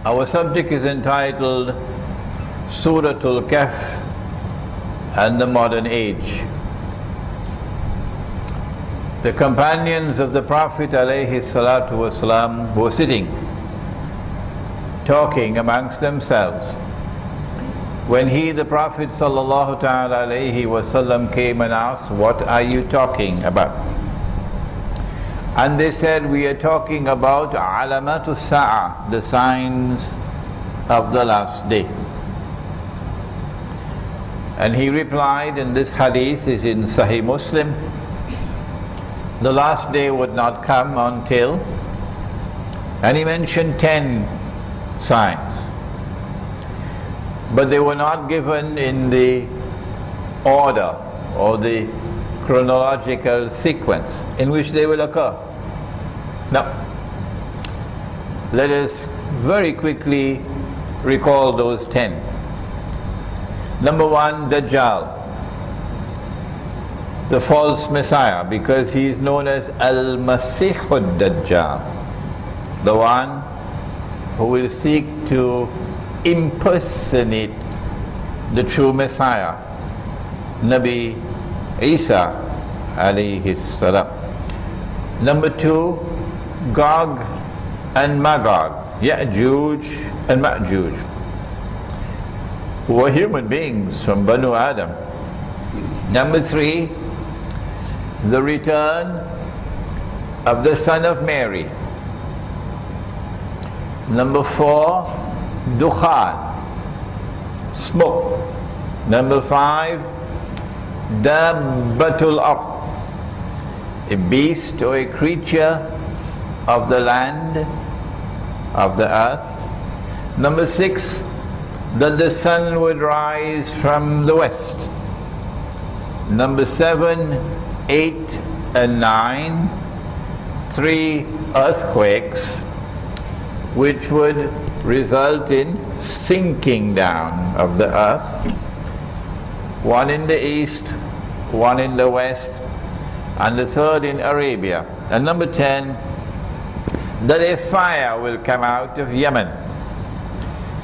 Our subject is entitled Surat Al-Kahf and the Modern Age. The companions of the Prophet ﷺ were sitting, talking amongst themselves, when the Prophet ﷺ came and asked, "What are you talking about?" And they said, "We are talking about alamatu sa'a, the signs of the last day." And he replied, and this hadith is in Sahih Muslim, the last day would not come until, and he mentioned 10 signs, but they were not given in the order or the chronological sequence in which they will occur. Now, let us very quickly recall those 10. Number one, Dajjal, the false Messiah, because he is known as Al-Masih Ad-Dajjal, the one who will seek to impersonate the true Messiah, Nabi Isa alayhi salam. Number two, Gog and Magog, Ya'juj and Ma'juj, who were human beings from Banu Adam. Number three, the return of the son of Mary. Number four, Dukhan, smoke. Number five, Dabbatul Ard, a beast or a creature of the land, of the earth. Number six, that the sun would rise from the west. Number 7, 8 and 9, 3 earthquakes which would result in sinking down of the earth, one in the east, one in the west, and the third in Arabia. And number 10, that a fire will come out of Yemen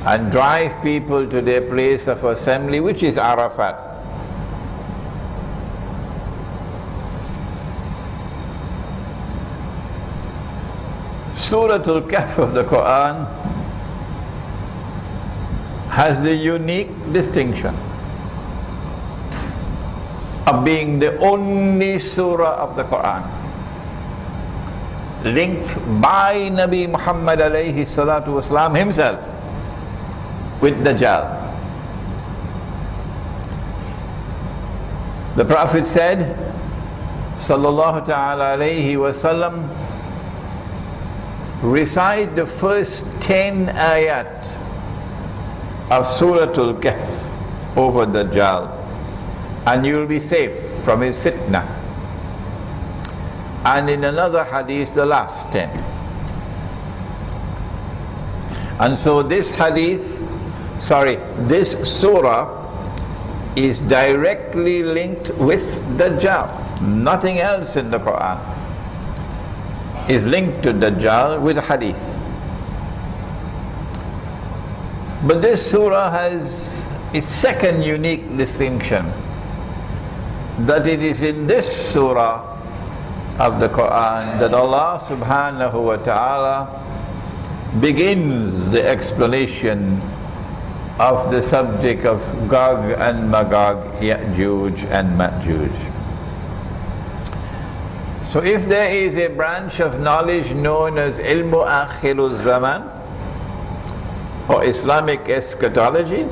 and drive people to their place of assembly, which is Arafat. Surat Al-Kahf of the Quran has the unique distinction of being the only surah of the Quran linked by Nabi Muhammad alayhi salatu wasalam himself with Dajjal. The Prophet said, sallallahu ta'ala alayhi wasallam, recite the first 10 ayat of Surat Al-Kahf over Dajjal and you will be safe from his fitna. And in another hadith, the last 10. And so this surah is directly linked with Dajjal. Nothing else in the Quran is linked to Dajjal with hadith. But this surah has a second unique distinction, that it is in this surah of the Quran that Allah subhanahu wa ta'ala begins the explanation of the subject of Gog and Magog, Ya'juj and Ma'juj. So if there is a branch of knowledge known as Ilmu Akhir Zaman or Islamic eschatology,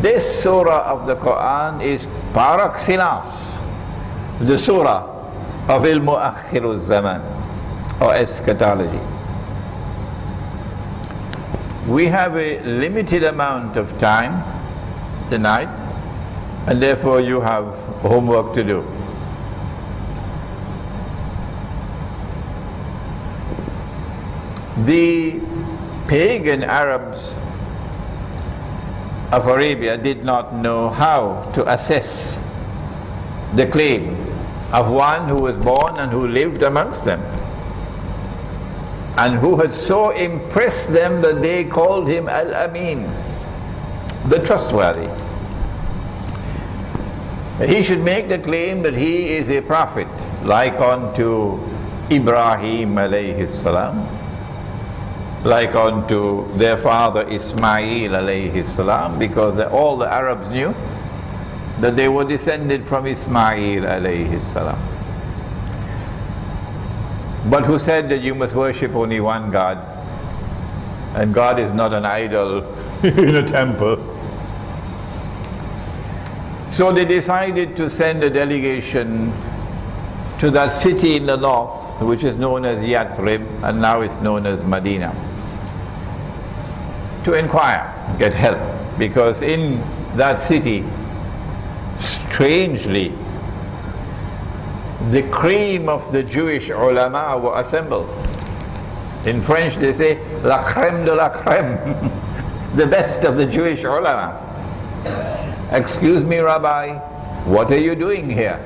this surah of the Quran is par excellence the surah of Ilmu Akhir Zaman or eschatology. We have a limited amount of time tonight, and therefore you have homework to do. The pagan Arabs of Arabia did not know how to assess the claim of one who was born and who lived amongst them. and who had so impressed them that they called him Al-Amin, the trustworthy. He should make the claim that he is a prophet, like unto Ibrahim alayhi salam, like unto their father Ismail alayhi salam, because all the Arabs knew that they were descended from Ismail alayhi salam. But who said that you must worship only one God, and God is not an idol in a temple. So they decided to send a delegation to that city in the north, which is known as Yathrib, and now it's known as Medina, to inquire, get help, because in that city, strangely, the cream of the Jewish ulama were assembled. In French they say, la crème de la crème, the best of the Jewish ulama. Excuse me, Rabbi, what are you doing here?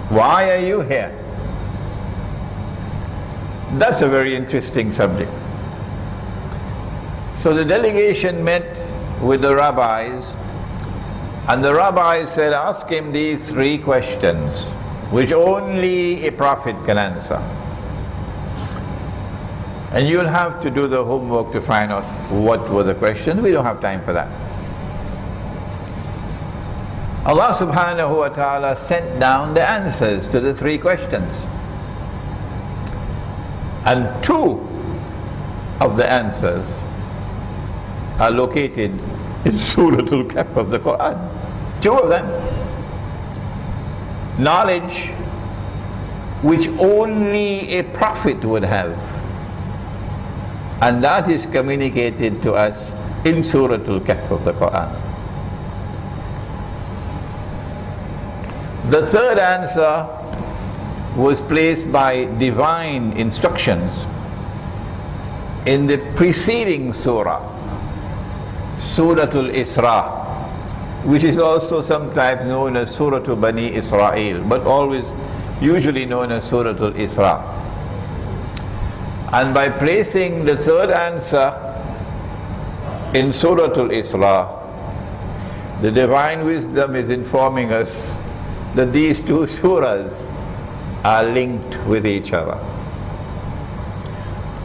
Why are you here? That's a very interesting subject. So the delegation met with the rabbis, and the rabbis said, ask him these 3 questions, which only a prophet can answer. And you'll have to do the homework to find out what were the questions. We don't have time for that. Allah subhanahu wa ta'ala sent down the answers to the 3 questions. And 2 of the answers are located in Surah Al-Kahf of the Quran. 2 of them. Knowledge which only a prophet would have, and that is communicated to us in Surah Al-Kahf of the Quran. The 3rd answer was placed by divine instructions in the preceding surah, Surah Al-Isra, which is also sometimes known as Surah Bani Israel, but always usually known as Surah Al-Isra. And by placing the 3rd answer in Surah Al-Isra, the divine wisdom is informing us that these 2 surahs are linked with each other.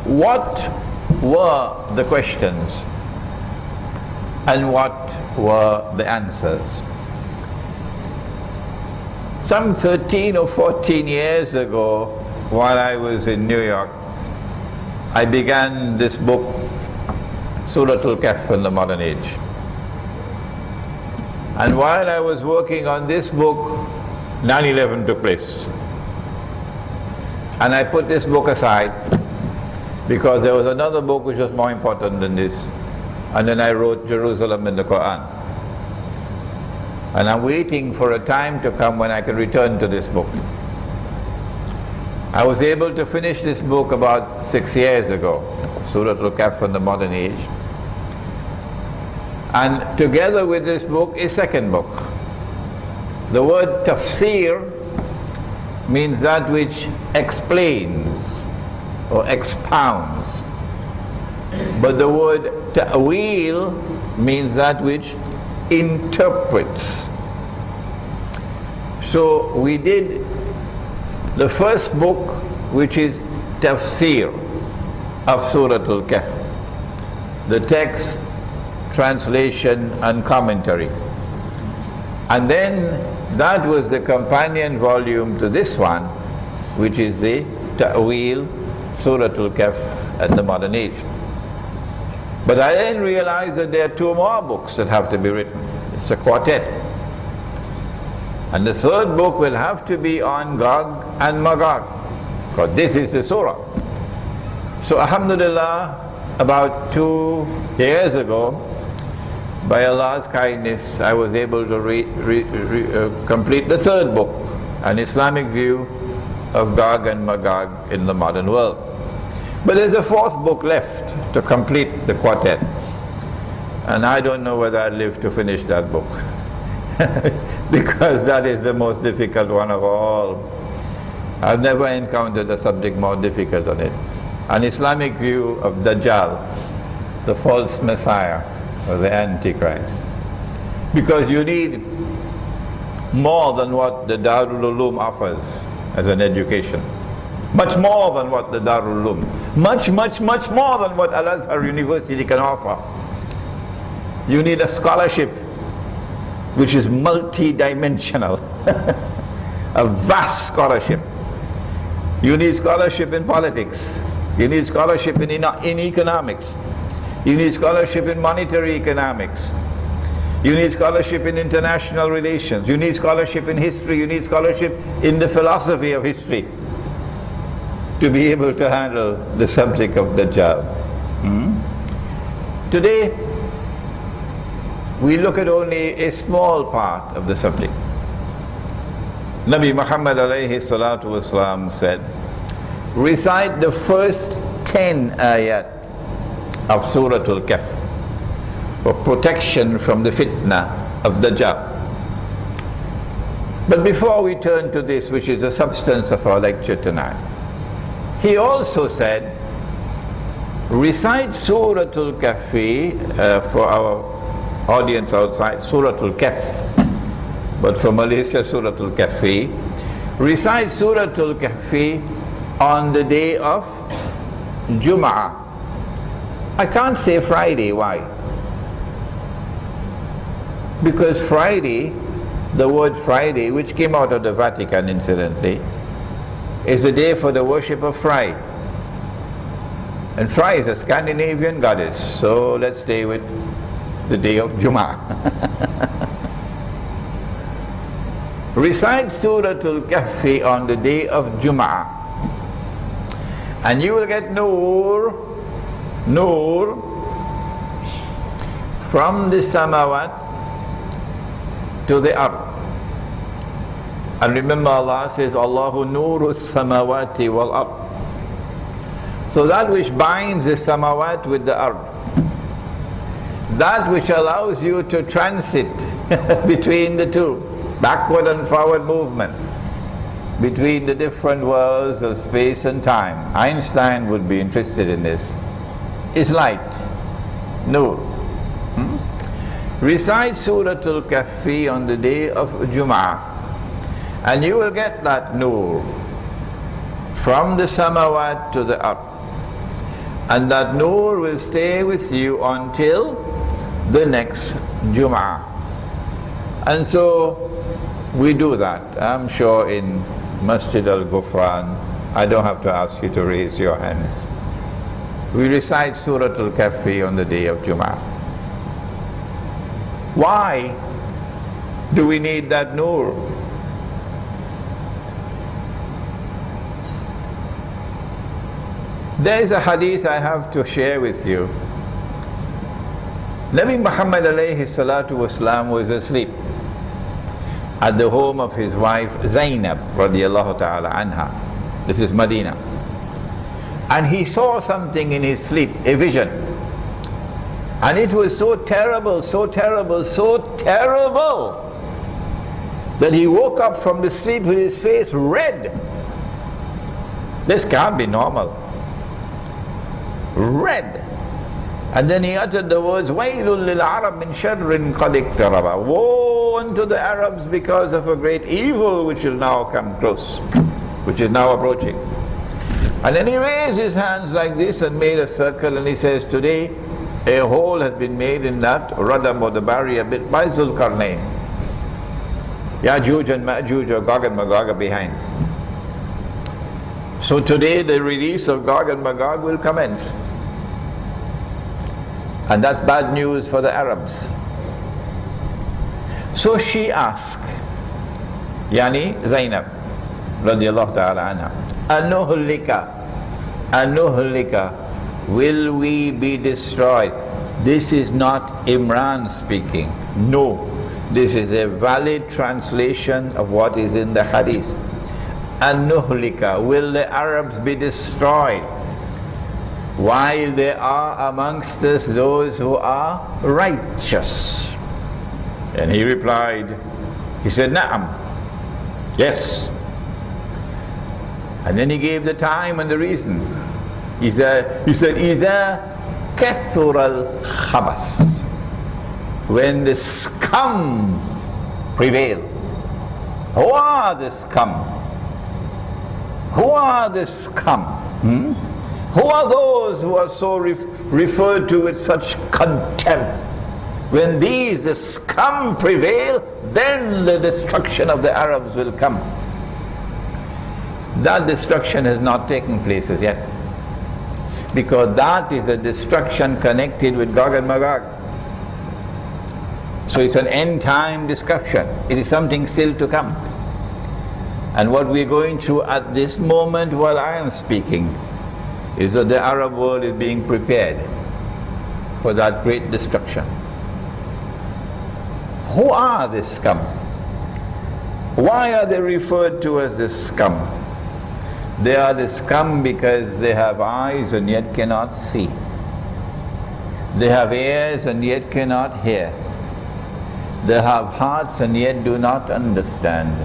What were the questions and what were the answers? Some 13 or 14 years ago, while I was in New York, I began this book, Surah Al-Kahf in the Modern Age. And while I was working on this book, 9/11 took place. And I put this book aside because there was another book which was more important than this. And then I wrote Jerusalem in the Quran. And I'm waiting for a time to come when I can return to this book. I was able to finish this book about 6 years ago, Surah Al-Kahf in the Modern Age. And together with this book, a 2nd book. The word tafsir means that which explains or expounds. But the word ta'wil means that which interprets. So we did the 1st book, which is tafsir of Surah Al-Kahf, the text, translation and commentary. And then that was the companion volume to this one, which is the ta'wil, Surah Al-Kahf at the Modern Age. But I then realized that there are 2 more books that have to be written. It's a quartet. And the 3rd book will have to be on Gog and Magog, because this is the surah. So alhamdulillah, about 2 years ago, by Allah's kindness, I was able to complete the 3rd book, an Islamic view of Gog and Magog in the modern world. But there's a 4th book left to complete the quartet. And I don't know whether I'll live to finish that book. Because that is the most difficult one of all. I've never encountered a subject more difficult than it. an Islamic view of Dajjal, the false Messiah or the Antichrist. Because you need more than what the Darul Uloom offers as an education. Much more than what the Darul Uloom, much more than what Al-Azhar University can offer. You need a scholarship which is multi-dimensional, a vast scholarship. You need scholarship in politics, you need scholarship in economics, you need scholarship in monetary economics, you need scholarship in international relations, you need scholarship in history, you need scholarship in the philosophy of history to be able to handle the subject of Dajjal. Today, we look at only a small part of the subject. Nabi Muhammad alayhi salatu wasalam said, recite the first 10 ayat of Surat Al-Kahf for protection from the fitna of Dajjal. But before we turn to this, which is the substance of our lecture tonight, he also said, recite Surat Al-Kahfi for our audience outside, Surat Al-Kahf, but for Malaysia, Surat Al-Kahfi. Recite Surat Al-Kahfi on the day of Jum'ah. I can't say Friday, why? Because Friday, the word Friday, which came out of the Vatican incidentally, is the day for the worship of Fry. And Fry is a Scandinavian goddess, so let's stay with the day of Jum'ah. Recite Surat Al-Kahfi on the day of Jum'ah, and you will get Noor from the Samawat to the Ard. And remember, Allah says, Allahu Nuru Samawati wal Ard. So that which binds the Samawat with the Ard, that which allows you to transit between the two, backward and forward movement between the different worlds of space and time. Einstein would be interested in this. Is light, Nur. Recite Surat Al-Kahfi on the day of Jum'ah, and you will get that Nur from the Samawat to the Ard, and that Nur will stay with you until the next Jum'ah. And so we do that. I'm sure in Masjid Al-Ghufran, I don't have to ask you to raise your hands. We recite Surat Al-Kahfi on the day of Jum'ah. Why do we need that Nur? There is a hadith I have to share with you. Nabi Muhammad alayhi salatu wasalam was asleep at the home of his wife Zainab radiallahu ta'ala anha. This is Medina. And he saw something in his sleep, a vision. And it was so terrible, so terrible, so terrible that he woke up from the sleep with his face red. This can't be normal. Red. And then he uttered the words, وَيْلٌ لِلْعَرَبْ مِنْ شَرٍّ قَدْ اقْتَرَبَ. Woe unto the Arabs because of a great evil which will now come close, which is now approaching. And then he raised his hands like this and made a circle, and he says, today a hole has been made in that radam or the barrier bit by Zulkarnain. Ya'juj and Ma'juj, or Gog and Magog, are behind. So today the release of Gog and Magog will commence. And that's bad news for the Arabs. So she asked, Yani Zainab radiallahu ta'ala anha, Anuhlika, will we be destroyed? This is not Imran speaking. No, this is a valid translation of what is in the hadith. Anuhlika, will the Arabs be destroyed while there are amongst us those who are righteous? And he replied, he said, Na'am, yes. And then he gave the time and the reason. He said, إِذَا كَثُرَ الْخَبَثِ, when the scum prevail. Who are the scum? Who are the scum? Who are those who are so referred to with such contempt? When these scum prevail, then the destruction of the Arabs will come. That destruction has not taken place as yet, because that is a destruction connected with Gog and Magog. So it's an end time destruction. It is something still to come. And what we're going through at this moment while I am speaking is that the Arab world is being prepared for that great destruction. Who are the scum? Why are they referred to as the scum? They are the scum because they have eyes and yet cannot see. They have ears and yet cannot hear. They have hearts and yet do not understand.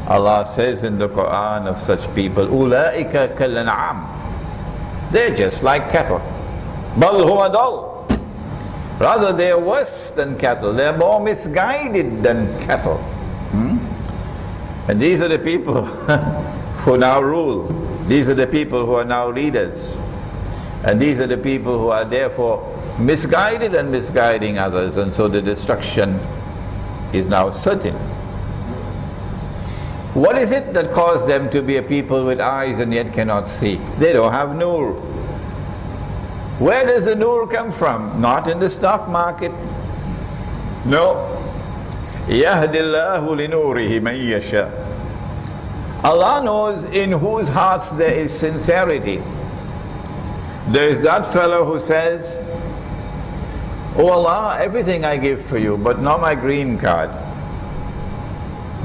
Allah says in the Quran of such people, أُولَٰئِكَ كَالْأَنْعَامِ, they're just like cattle. بَلْ هُمْ أَضَلُّ, rather they are worse than cattle. They're more misguided than cattle. And these are the people who now rule. These are the people who are now leaders. And these are the people who are therefore misguided and misguiding others. And so the destruction is now certain. What is it that caused them to be a people with eyes and yet cannot see? They don't have nur. Where does the nur come from? Not in the stock market. No. يَهْدِ اللَّهُ لِنُورِهِ مَنْ يَشَاءُ. Allah knows in whose hearts there is sincerity. There is that fellow who says, "Oh Allah, everything I give for you, but not my green card.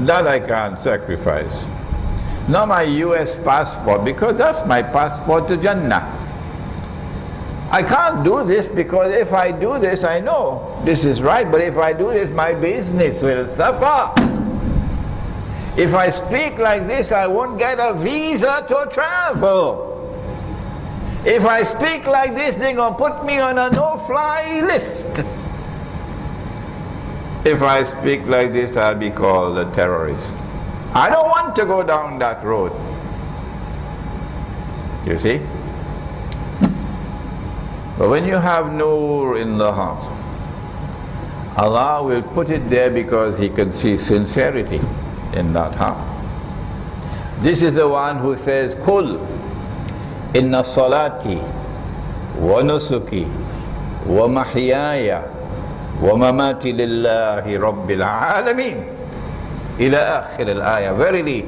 That I can't sacrifice. Not my US passport, because that's my passport to Jannah. I can't do this because if I do this, I know this is right, but if I do this, my business will suffer. If I speak like this, I won't get a visa to travel. If I speak like this, they're going to put me on a no-fly list. If I speak like this, I'll be called a terrorist. I don't want to go down that road." You see? But when you have nur in the heart, Allah will put it there because He can see sincerity in that heart. This is the one who says, "Kul inna salati wa nusuki wa mahyaya wa mamati lillahi rabbil alameen ila akhir al-ayah." Verily,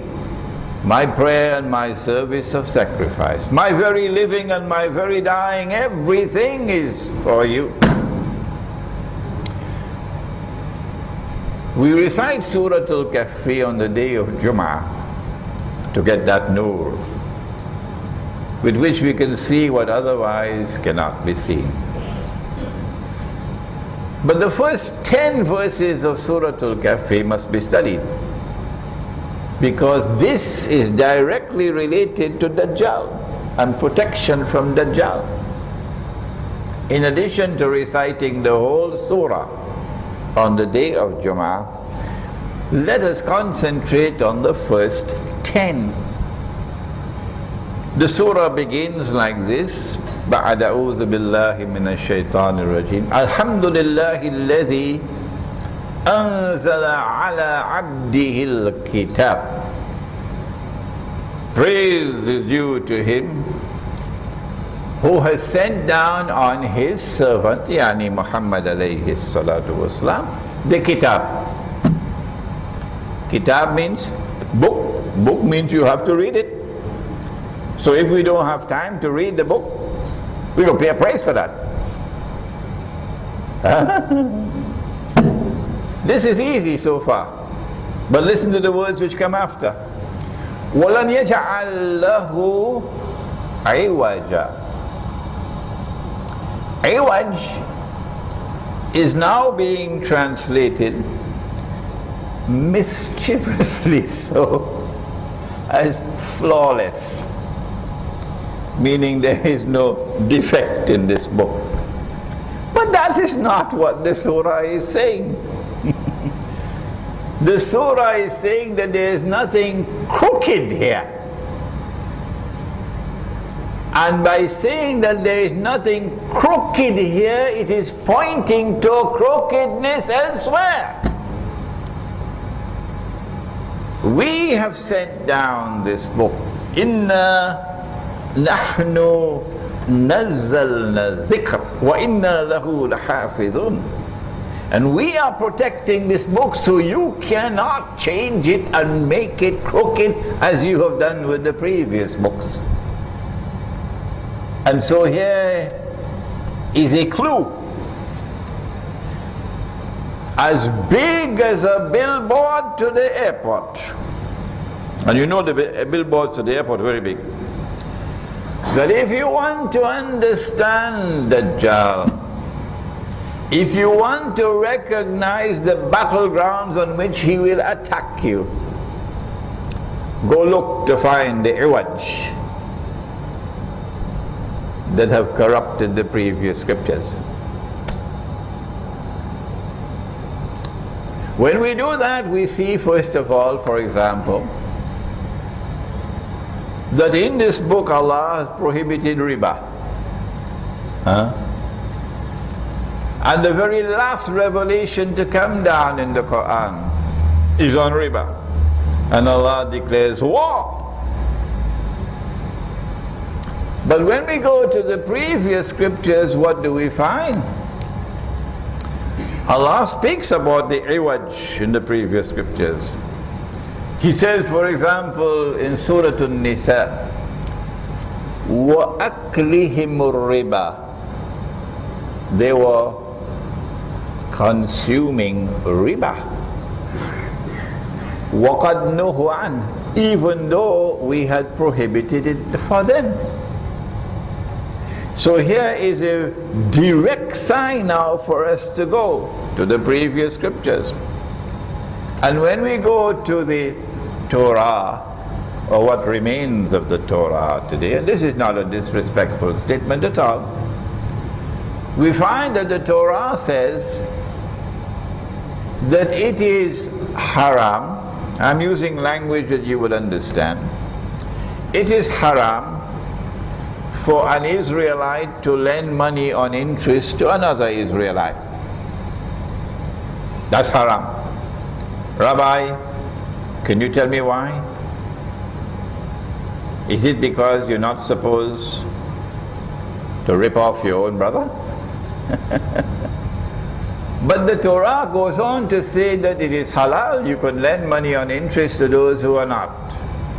my prayer and my service of sacrifice, my very living and my very dying, everything is for you. We recite Surat AlKhafi on the day of Jum'ah to get that nur, with which we can see what otherwise cannot be seen. But the first 10 verses of Surat AlKhafi must be studied, because this is directly related to Dajjal and protection from Dajjal. In addition to reciting the whole surah on the day of Jum'ah, let us concentrate on the first 10. The surah begins like this: بعد أعوذ بالله من الشيطان الرجيم الحمد لله الذي أنزل على عبده الكتاب. Praise is due to Him who has sent down on His servant, yani Muhammad alayhi salatu wasalam, the kitab. Kitab means book. Book means you have to read it. So if we don't have time to read the book, we will pay a price for that. This is easy so far, but listen to the words which come after. وَلَمْ يَجْعَلْ لَهُ عِوَجًا. Iwaj is now being translated mischievously so as flawless. meaning there is no defect in this book. But that is not what the surah is saying. The surah is saying that there is nothing crooked here. And by saying that there is nothing crooked here, it is pointing to crookedness elsewhere. We have sent down this book. Inna nahnu nazzalna dhikr wa inna lahu lahafidhun. And we are protecting this book, so you cannot change it and make it crooked as you have done with the previous books. And so here is a clue as big as a billboard to the airport. And you know the billboards to the airport are very big. That if you want to understand Dajjal, if you want to recognize the battlegrounds on which he will attack you, go look to find the iwaj that have corrupted the previous scriptures. When we do that, we see, first of all, for example, that in this book Allah has prohibited riba. And the very last revelation to come down in the Quran is on riba. And Allah declares war. But when we go to the previous scriptures, what do we find? Allah speaks about the iwaj in the previous scriptures. He says, for example, in Surat An-Nisa, وَأَكْلِهِمُ الرِّبَى, they were consuming riba. وَقَدْ نُهُوا عَنْهُ, even though we had prohibited it for them. So here is a direct sign now for us to go to the previous scriptures. And when we go to the Torah, or what remains of the Torah today, and this is not a disrespectful statement at all, we find that the Torah says that it is haram. I'm using language that you would understand. It is haram for an Israelite to lend money on interest to another Israelite. That's haram. Rabbi, can you tell me why? Is it because you're not supposed to rip off your own brother? But the Torah goes on to say that it is halal. You can lend money on interest to those who are not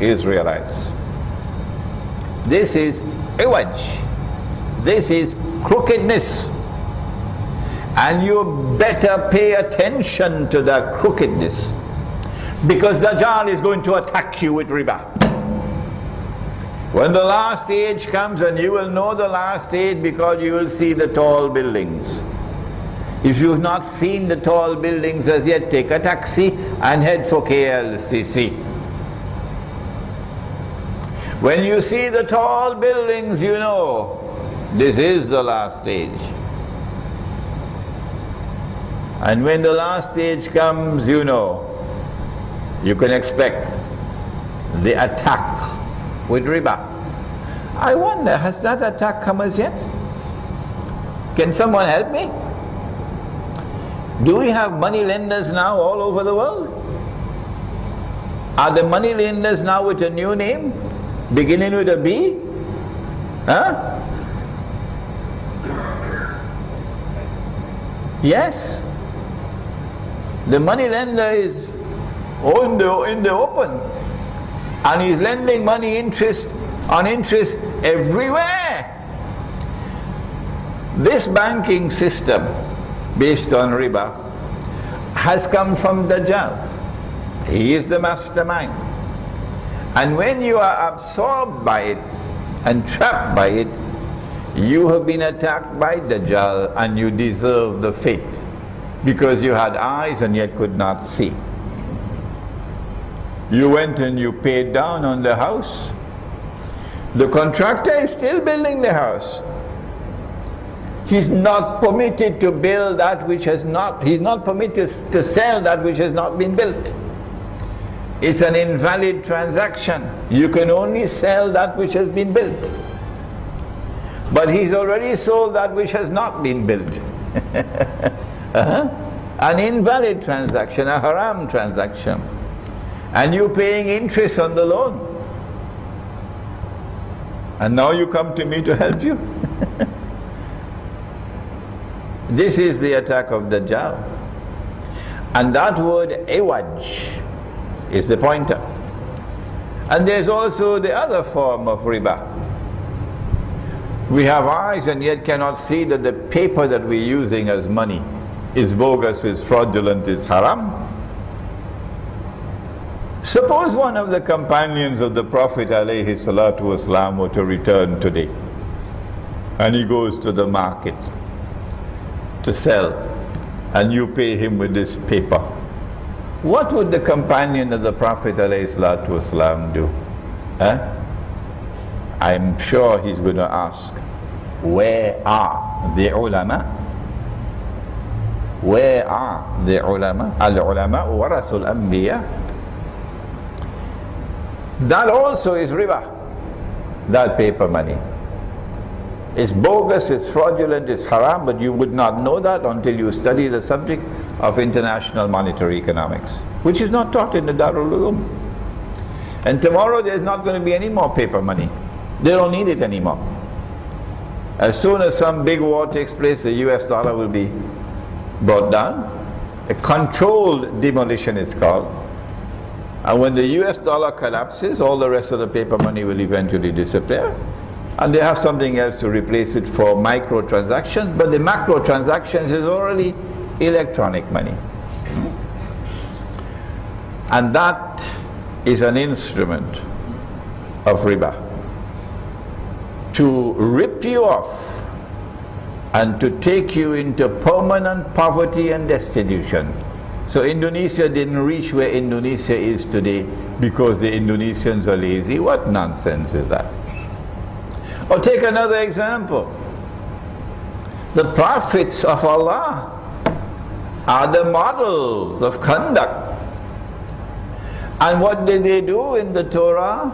Israelites. This is iwaj. This is crookedness. And you better pay attention to that crookedness, because Dajjal is going to attack you with riba. When the last age comes, and you will know the last age because you will see the tall buildings. If you have not seen the tall buildings as yet, take a taxi and head for KLCC. When you see the tall buildings, you know this is the last stage. And when the last stage comes, you know you can expect the attack with riba. I wonder, has that attack come as yet? Can someone help me? Do we have money lenders now all over the world? Are the money lenders now with a new name, beginning with a B? Huh? Yes. The money lender is in the open, and he's lending money on interest everywhere. This banking system based on riba has come from Dajjal. He is the mastermind. And when you are absorbed by it and trapped by it, you have been attacked by Dajjal, and you deserve the fate, because you had eyes and yet could not see. You went and you paid down on the house. The contractor is still building the house. He's not permitted to build that which has not, he's not permitted to sell that which has not been built. It's an invalid transaction. You can only sell that which has been built. But he's already sold that which has not been built. An invalid transaction, a haram transaction. And you're paying interest on the loan. And now you come to me to help you? This is the attack of Dajjal. And that word iwaj is the pointer. And there's also the other form of riba. We have eyes and yet cannot see that the paper that we're using as money is bogus, is fraudulent, is haram. Suppose one of the companions of the Prophet ﷺ were to return today, and he goes to the market to sell, and you pay him with this paper. What would the companion of the Prophet ﷺ do? I'm sure he's going to ask, where are the ulama? Where are the ulama? Al-ulama warathul anbiya. That also is riba, that paper money. It's bogus, it's fraudulent, it's haram, but you would not know that until you study the subject of international monetary economics, which is not taught in the Darul Uloom. And tomorrow there's not going to be any more paper money. They don't need it anymore. As soon as some big war takes place, the US dollar will be brought down. A controlled demolition is called. And when the US dollar collapses, all the rest of the paper money will eventually disappear. And they have something else to replace it for micro transactions, but the macro transactions is already electronic money. And that is an instrument of riba, to rip you off and to take you into permanent poverty and destitution. So Indonesia didn't reach where Indonesia is today because the Indonesians are lazy. What nonsense is that? Or take another example. The prophets of Allah are the models of conduct. And what did they do in the Torah?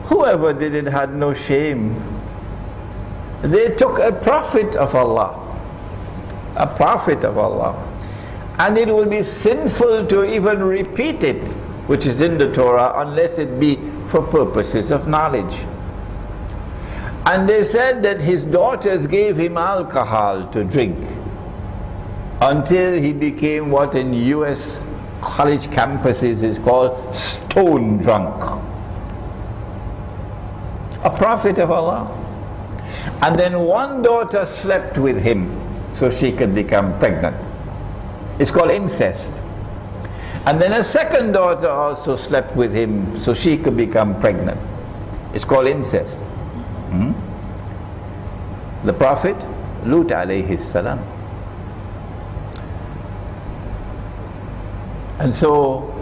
Whoever did it had no shame. They took a prophet of Allah, a prophet of Allah, and it will be sinful to even repeat it, which is in the Torah, unless it be for purposes of knowledge. And they said that his daughters gave him alcohol to drink until he became what in US college campuses is called stone drunk. A prophet of Allah. And then one daughter slept with him so she could become pregnant. It's called incest. And then a second daughter also slept with him so she could become pregnant. It's called incest. The Prophet Lut alayhi salam. And so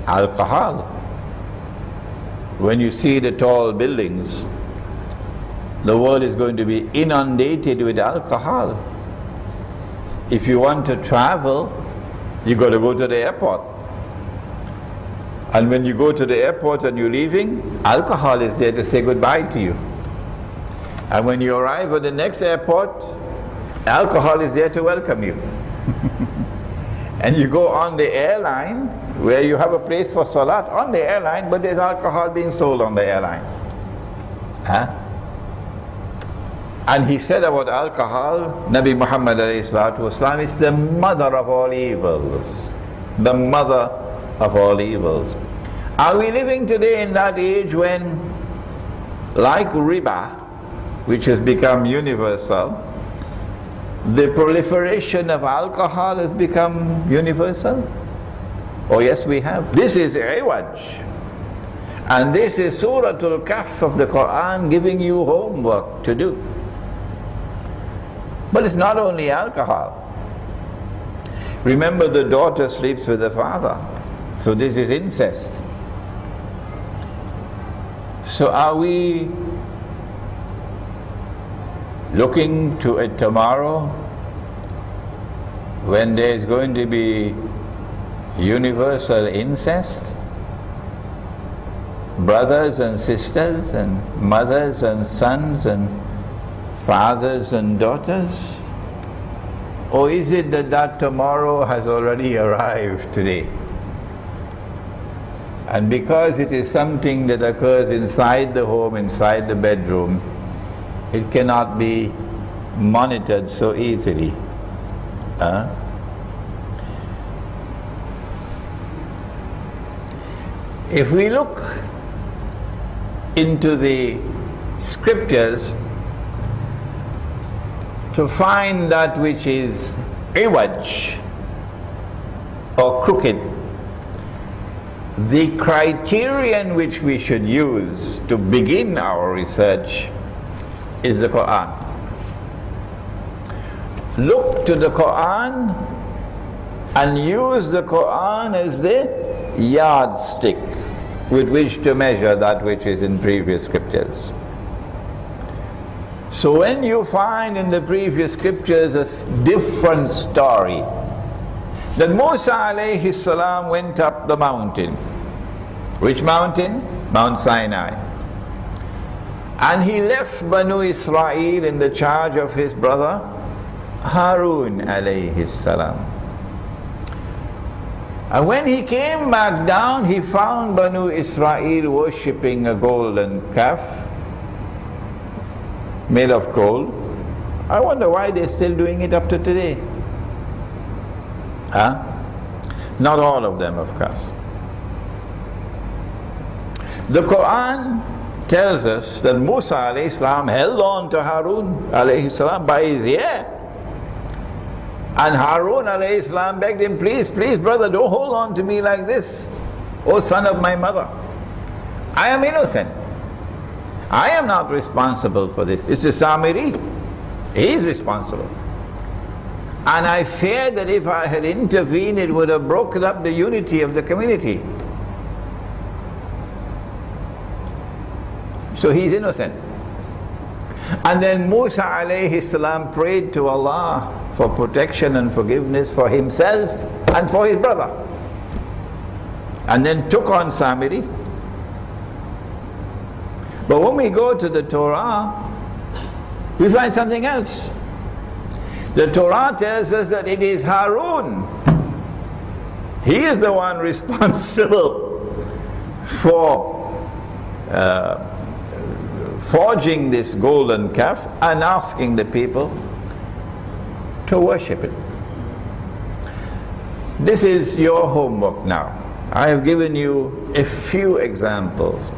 alcohol, when you see the tall buildings, the world is going to be inundated with alcohol. If you want to travel, you got to go to the airport. And when you go to the airport and you're leaving, alcohol is there to say goodbye to you. And when you arrive at the next airport, alcohol is there to welcome you. And you go on the airline, where you have a place for salat on the airline, but there's alcohol being sold on the airline. And he said about alcohol, Nabi Muhammad ﷺ, is the mother of all evils. The mother of all evils. Are we living today in that age when, like riba, which has become universal, the proliferation of alcohol has become universal? Oh yes, we have. This is iwaj. And this is Surat Al-Kahf of the Quran giving you homework to do. But it's not only alcohol. Remember, the daughter sleeps with the father. So this is incest. So are we looking to a tomorrow when there is going to be universal incest? Brothers and sisters and mothers and sons and fathers and daughters? Or is it that that tomorrow has already arrived today? And because it is something that occurs inside the home, inside the bedroom, it cannot be monitored so easily. If we look into the scriptures to find that which is iwaj or crooked, the criterion which we should use to begin our research is the Quran. Look to the Quran and use the Quran as the yardstick with which to measure that which is in previous scriptures. So when you find in the previous scriptures a different story, that Musa alayhi salam went up the mountain. Which mountain? Mount Sinai. And he left Banu Israel in the charge of his brother Harun alayhi salam. And when he came back down, he found Banu Israel worshipping a golden calf made of gold. I wonder why they're still doing it up to today. Not all of them, of course. The Quran tells us that Musa alayhi salam held on to Harun alayhi salam by his ear. And Harun alayhi salam begged him, please, please brother, don't hold on to me like this. O son of my mother, I am innocent. I am not responsible for this. It's the Samiri. He is responsible. And I fear that if I had intervened, it would have broken up the unity of the community. So he's innocent. And then Musa alayhi salam prayed to Allah for protection and forgiveness for himself and for his brother. And then took on Samiri. But when we go to the Torah, we find something else. The Torah tells us that it is Harun. He is the one responsible for forging this golden calf and asking the people to worship it. This is your homework now. I have given you a few examples.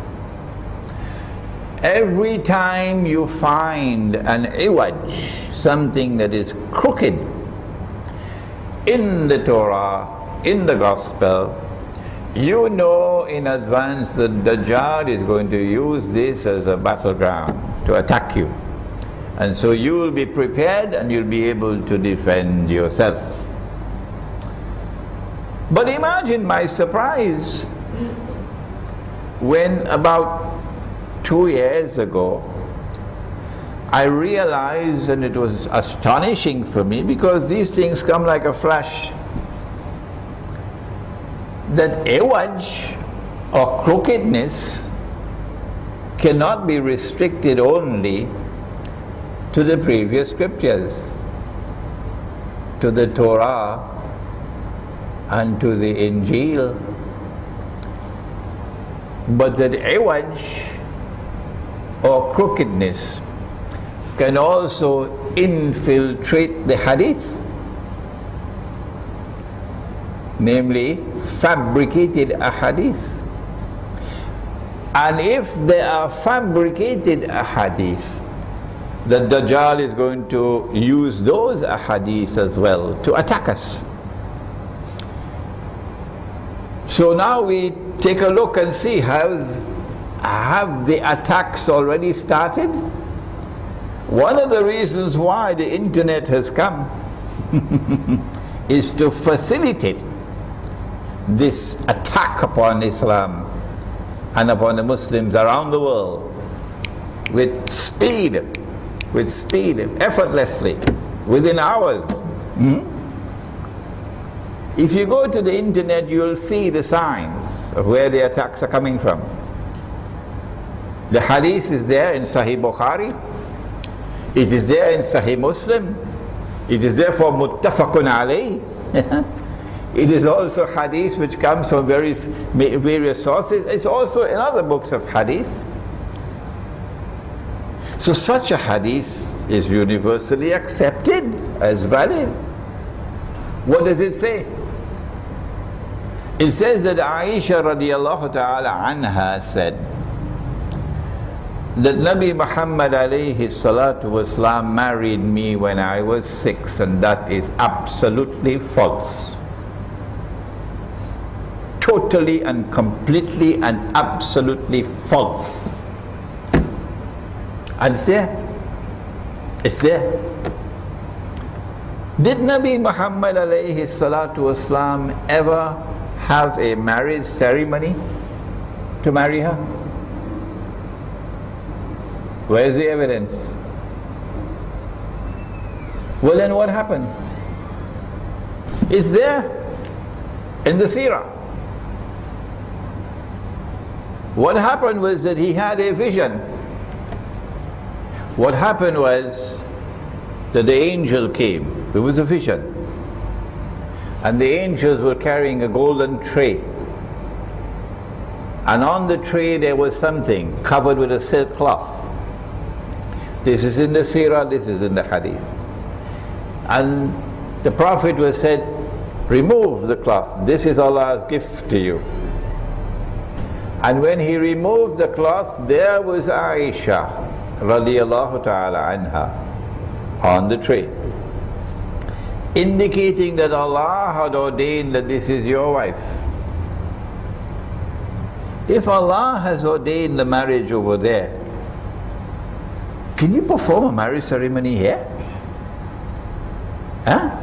Every time you find an iwaj, something that is crooked, in the Torah, in the Gospel, you know in advance that Dajjal is going to use this as a battleground to attack you. And so you will be prepared and you'll be able to defend yourself. But imagine my surprise when about 2 years ago I realized, and it was astonishing for me because these things come like a flash, that iwaj or crookedness cannot be restricted only to the previous scriptures, to the Torah and to the Injil, but that iwaj or crookedness can also infiltrate the hadith, namely fabricated ahadith. And if there are fabricated ahadith, the Dajjal is going to use those ahadith as well to attack us. So now we take a look and see, have the attacks already started? One of the reasons why the internet has come is to facilitate this attack upon Islam and upon the Muslims around the world with speed, effortlessly, within hours. If you go to the internet, you'll see the signs of where the attacks are coming from. The hadith is there in Sahih Bukhari, it is there in Sahih Muslim, it is therefore muttafaqun alayh. It is also hadith which comes from various sources. It's also in other books of hadith. So such a hadith is universally accepted as valid. What does it say? It says that Aisha radiallahu ta'ala anha said that Nabi Muhammad alayhi salatu wasalam married me when I was 6, and that is absolutely false. Totally and completely and absolutely false. And it's there. It's there. Did Nabi Muhammad alayhi salatu wasalam ever have a marriage ceremony to marry her? Where's the evidence? Well, then what happened? It's there in the Sirah. What happened was that he had a vision. What happened was that the angel came. It was a vision. And the angels were carrying a golden tray. And on the tray there was something covered with a silk cloth. This is in the Sirah, this is in the Hadith. And the Prophet was said, remove the cloth. This is Allah's gift to you. And when he removed the cloth, there was Aisha radiallahu ta'ala anha on the tray, indicating that Allah had ordained that this is your wife. If Allah has ordained the marriage over there, can you perform a marriage ceremony here? Huh?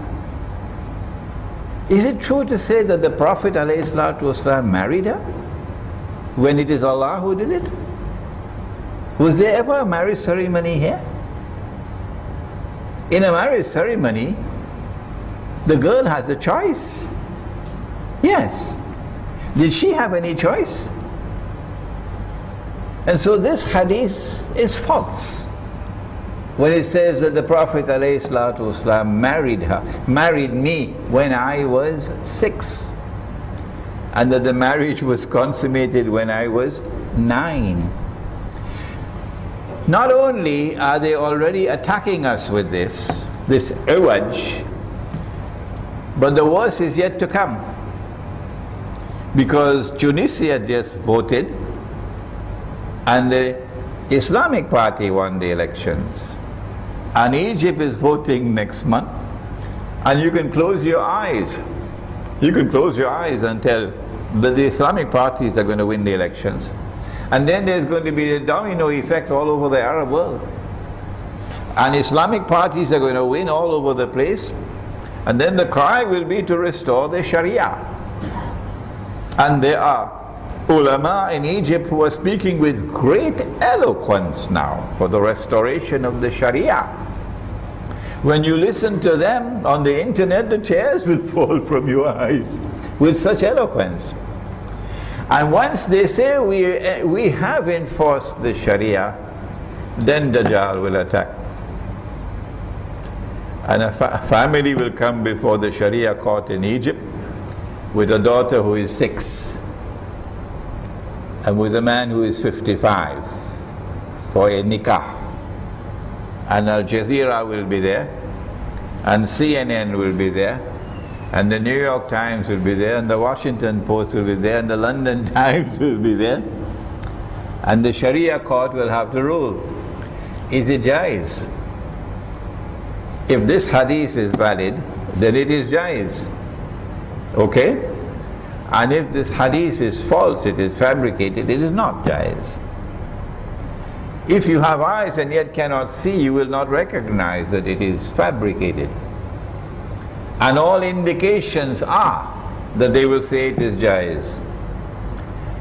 Is it true to say that the Prophet ﷺ married her when it is Allah who did it? Was there ever a marriage ceremony here? In a marriage ceremony, the girl has a choice. Yes. Did she have any choice? And so this hadith is false. When it says that the Prophet ﷺ married me when I was 6, and that the marriage was consummated when I was 9. Not only are they already attacking us with this iwaj, but the worst is yet to come. Because Tunisia just voted, and the Islamic Party won the elections. And Egypt is voting next month. And you can close your eyes. You can close your eyes and tell that the Islamic parties are going to win the elections. And then there's going to be a domino effect all over the Arab world. And Islamic parties are going to win all over the place. And then the cry will be to restore the Sharia. And there are ulama in Egypt who are speaking with great eloquence now for the restoration of the Sharia. When you listen to them on the internet, the tears will fall from your eyes with such eloquence. And once they say we have enforced the Sharia, then Dajjal will attack. And a family will come before the Sharia court in Egypt with a daughter who is 6 and with a man who is 55 for a nikah. And Al Jazeera will be there, and CNN will be there, and the New York Times will be there, and the Washington Post will be there, and the London Times will be there, and the Sharia court will have to rule. Is it jaiz? If this hadith is valid, then it is jaiz. Okay? And if this hadith is false, it is fabricated, it is not jaiz. If you have eyes and yet cannot see, you will not recognize that it is fabricated. And all indications are that they will say it is jaiz.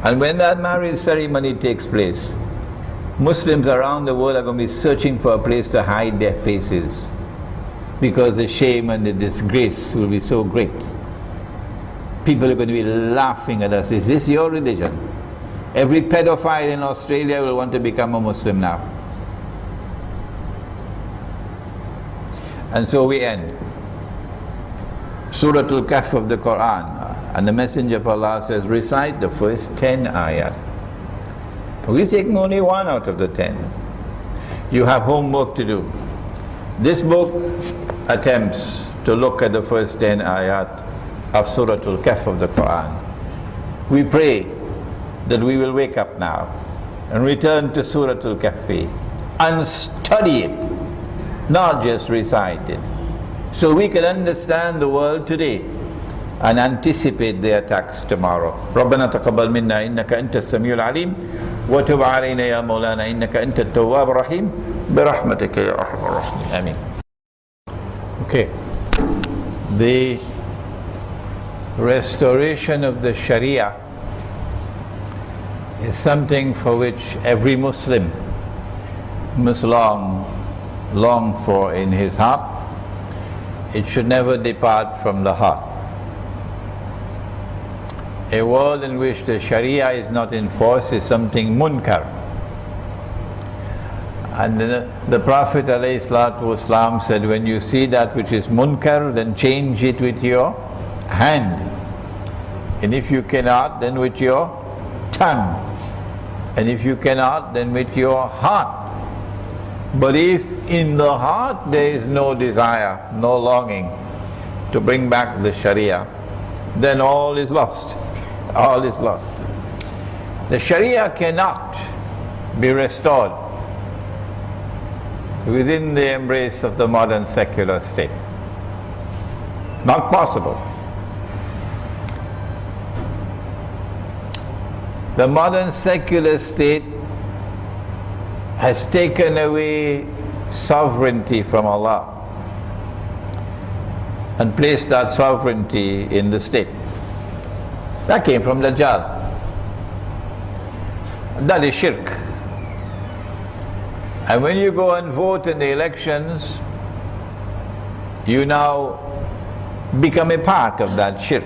And when that marriage ceremony takes place, Muslims around the world are going to be searching for a place to hide their faces, because the shame and the disgrace will be so great. People are going to be laughing at us. Is this your religion? Every pedophile in Australia will want to become a Muslim now. And so we end. Surat Al-Kahf of the Quran. And the Messenger of Allah says, recite the first 10 ayat. We've taken only one out of the 10. You have homework to do. This book attempts to look at the first 10 ayat of Surat Al-Kahf of the Quran. We pray that we will wake up now and return to Surat Al-Kahfi and study it, not just recite it, so we can understand the world today and anticipate the attacks tomorrow. رَبَّنَا تَقَبَّلْ مِنَّا إِنَّكَ أَنْتَ السَّمِيعُ الْعَلِيمُ وَتُبْ عَلَيْنَا يَا مَوْلَانَا إِنَّكَ أَنْتَ التَّوَّابُ الرَّحِيمُ بِرَحْمَتِكَ يَا أَرْحَمَ الرَّاحِمِينَ. Ameen. Okay. The restoration of the Sharia is something for which every Muslim must long for in his heart. It should never depart from the heart. A world in which the Sharia is not enforced is something munkar. And the Prophet ﷺ said, when you see that which is munkar, then change it with your hand. And if you cannot, then with your tongue. And if you cannot, then with your heart. But if in the heart there is no desire, no longing to bring back the Sharia, then all is lost. All is lost. The Sharia cannot be restored within the embrace of the modern secular state. Not possible. The modern secular state has taken away sovereignty from Allah and placed that sovereignty in the state. That came from Dajjal. That is shirk. And when you go and vote in the elections, you now become a part of that shirk.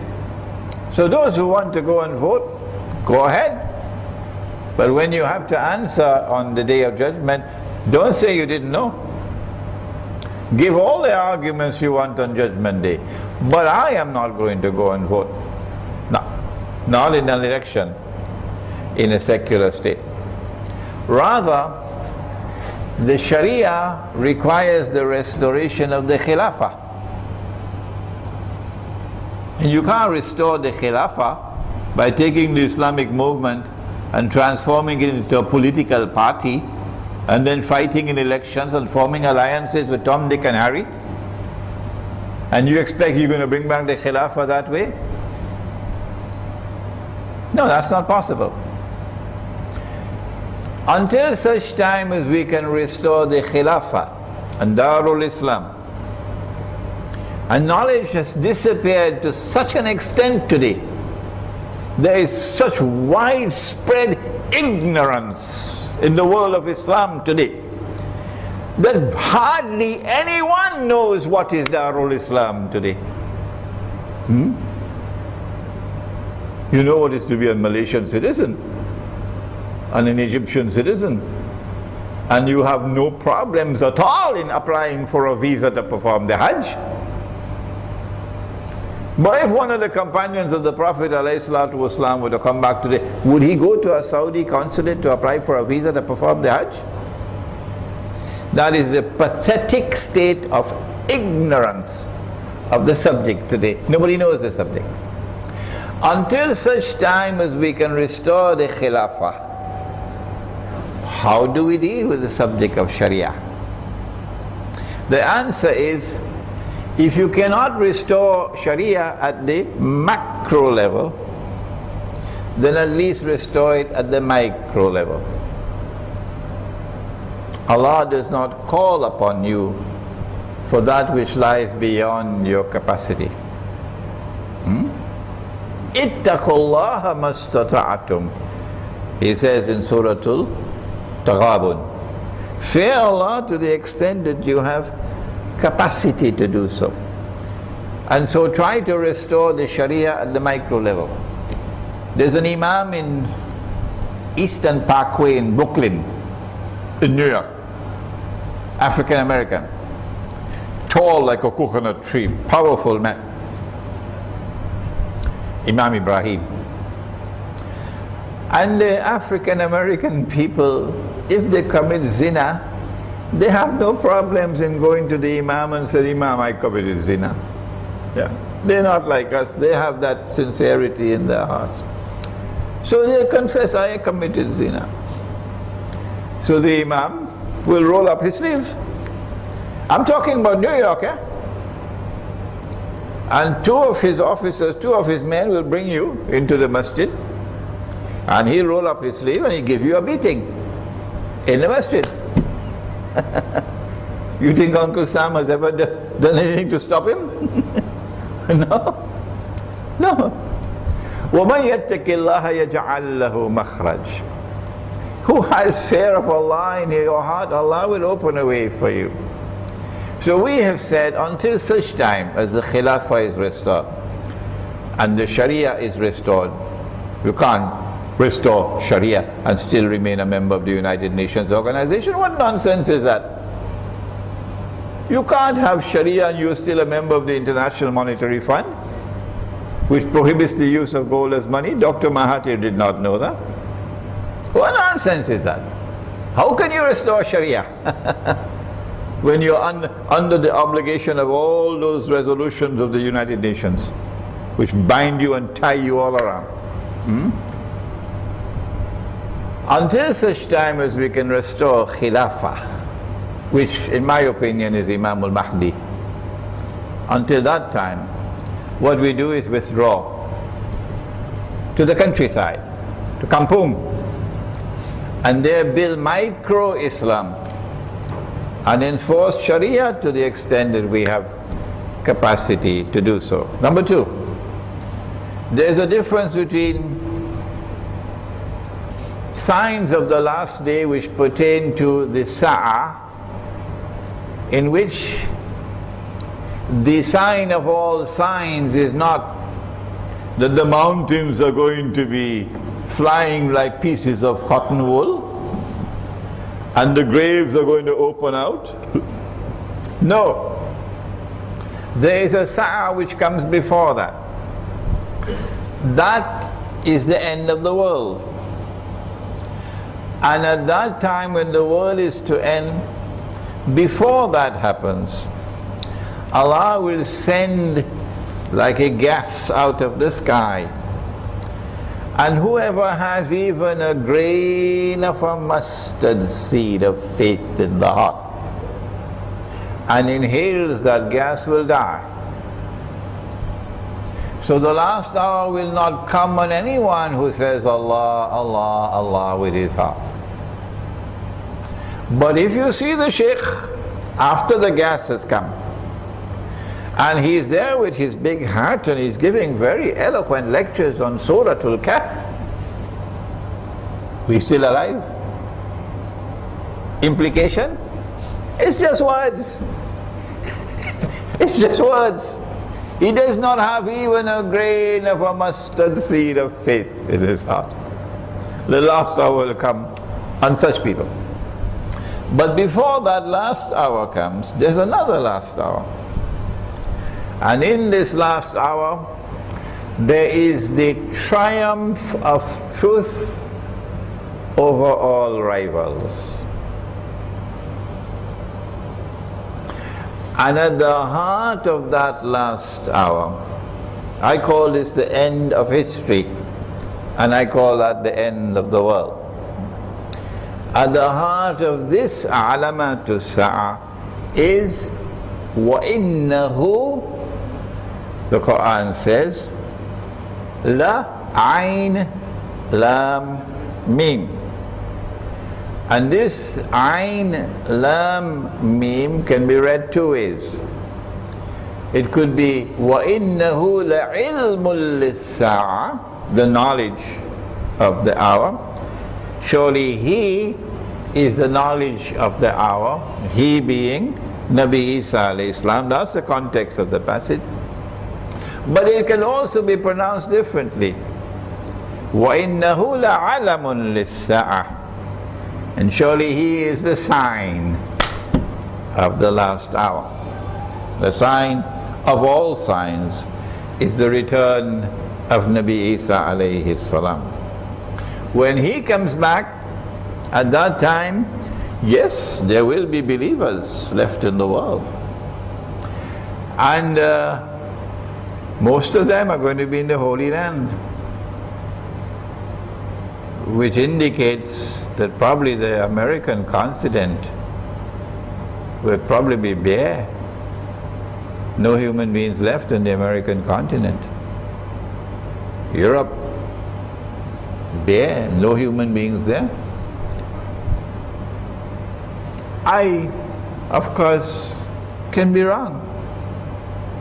So those who want to go and vote, go ahead. But when you have to answer on the Day of Judgment, don't say you didn't know. Give all the arguments you want on Judgment Day. But I am not going to go and vote. No, not in an election in a secular state. Rather, the Sharia requires the restoration of the Khilafah. And you can't restore the Khilafah by taking the Islamic movement and transforming it into a political party and then fighting in elections and forming alliances with Tom, Dick and Harry. And you expect you're going to bring back the Khilafah that way? No, that's not possible. Until such time as we can restore the Khilafah and Darul Islam, and knowledge has disappeared to such an extent today, there is such widespread ignorance in the world of Islam today that hardly anyone knows what is Darul Islam today. You know what it is to be a Malaysian citizen and an Egyptian citizen, and you have no problems at all in applying for a visa to perform the Hajj. But if one of the companions of the Prophet ﷺ were to come back today, would he go to a Saudi consulate to apply for a visa to perform the Hajj? That is a pathetic state of ignorance of the subject today. Nobody knows the subject. Until such time as we can restore the Khilafah, how do we deal with the subject of Sharia? The answer is, if you cannot restore Sharia at the macro level, then at least restore it at the micro level. Allah does not call upon you for that which lies beyond your capacity. ittaqullaha mastata'tum. He says in Surat Al-Taghabun, fear Allah to the extent that you have capacity to do so. And so try to restore the Sharia at the micro level. There's an Imam in Eastern Parkway in Brooklyn, in New York, African American, tall like a coconut tree, powerful man, Imam Ibrahim. And the African American people, if they commit zina, they have no problems in going to the Imam and say, Imam, I committed zina. Yeah. They're not like us. They have that sincerity in their hearts. So they confess, I committed zina. So the Imam will roll up his sleeves. I'm talking about New York, yeah? And two of his officers, two of his men will bring you into the masjid, and he'll roll up his sleeve and he'll give you a beating in the masjid. You think Uncle Sam has ever done anything to stop him? No. No. وَمَنْ يَتَّقِ اللَّهَ يَجْعَلْ لَهُ مَخْرَجٍ. Who has fear of Allah in your heart, Allah will open a way for you. So we have said, until such time as the Khilafah is restored and the Sharia is restored, you can't restore Sharia and still remain a member of the United Nations organization. What nonsense is that? You can't have Sharia and you're still a member of the International Monetary Fund, which prohibits the use of gold as money. Dr. Mahathir did not know that. What nonsense is that? How can you restore Sharia when you're under the obligation of all those resolutions of the United Nations, which bind you and tie you all around? Until such time as we can restore Khilafah, which in my opinion is Imam al-Mahdi, until that time, what we do is withdraw to the countryside, to Kampung, and there build micro-Islam and enforce Sharia to the extent that we have capacity to do so. Number two, there is a difference between signs of the last day which pertain to the Sa'ah, in which the sign of all signs is not that the mountains are going to be flying like pieces of cotton wool and the graves are going to open out. No. There is a Sa'ah which comes before that. That is the end of the world. And at that time when the world is to end, before that happens, Allah will send like a gas out of the sky, and whoever has even a grain of a mustard seed of faith in the heart and inhales that gas will die. So the last hour will not come on anyone who says Allah, Allah, Allah with his heart. But if you see the Syeikh after the gas has come, and he's there with his big hat and he's giving very eloquent lectures on Surat Al-Kahf, we still alive? Implication? It's just words. It's just words. He does not have even a grain of a mustard seed of faith in his heart. The last hour will come on such people. But before that last hour comes, there's another last hour. And in this last hour, there is the triumph of truth over all rivals. And at the heart of that last hour, I call this the end of history, and I call that the end of the world. At the heart of this alamatu sa'a is وَإِنَّهُ, the Quran says, La Ain Lam Mim. And this Ain Lam Mim can be read two ways. It could be وَإِنَّهُ لَعِلْمٌ لِلسَّاعَةِ, the knowledge of the hour. Surely he is the knowledge of the hour, he being Nabi Isa alayhi salam. That's the context of the passage. But it can also be pronounced differently. وَإِنَّهُ لَعَلَمٌ لِلسَّاعَةِ, and surely he is the sign of the last hour. The sign of all signs is the return of Nabi Isa alayhi salam. When he comes back, at that time, yes, there will be believers left in the world. And most of them are going to be in the Holy Land, which indicates that probably the American continent will probably be bare. No human beings left in the American continent. Europe, bare, no human beings there. I, of course, can be wrong.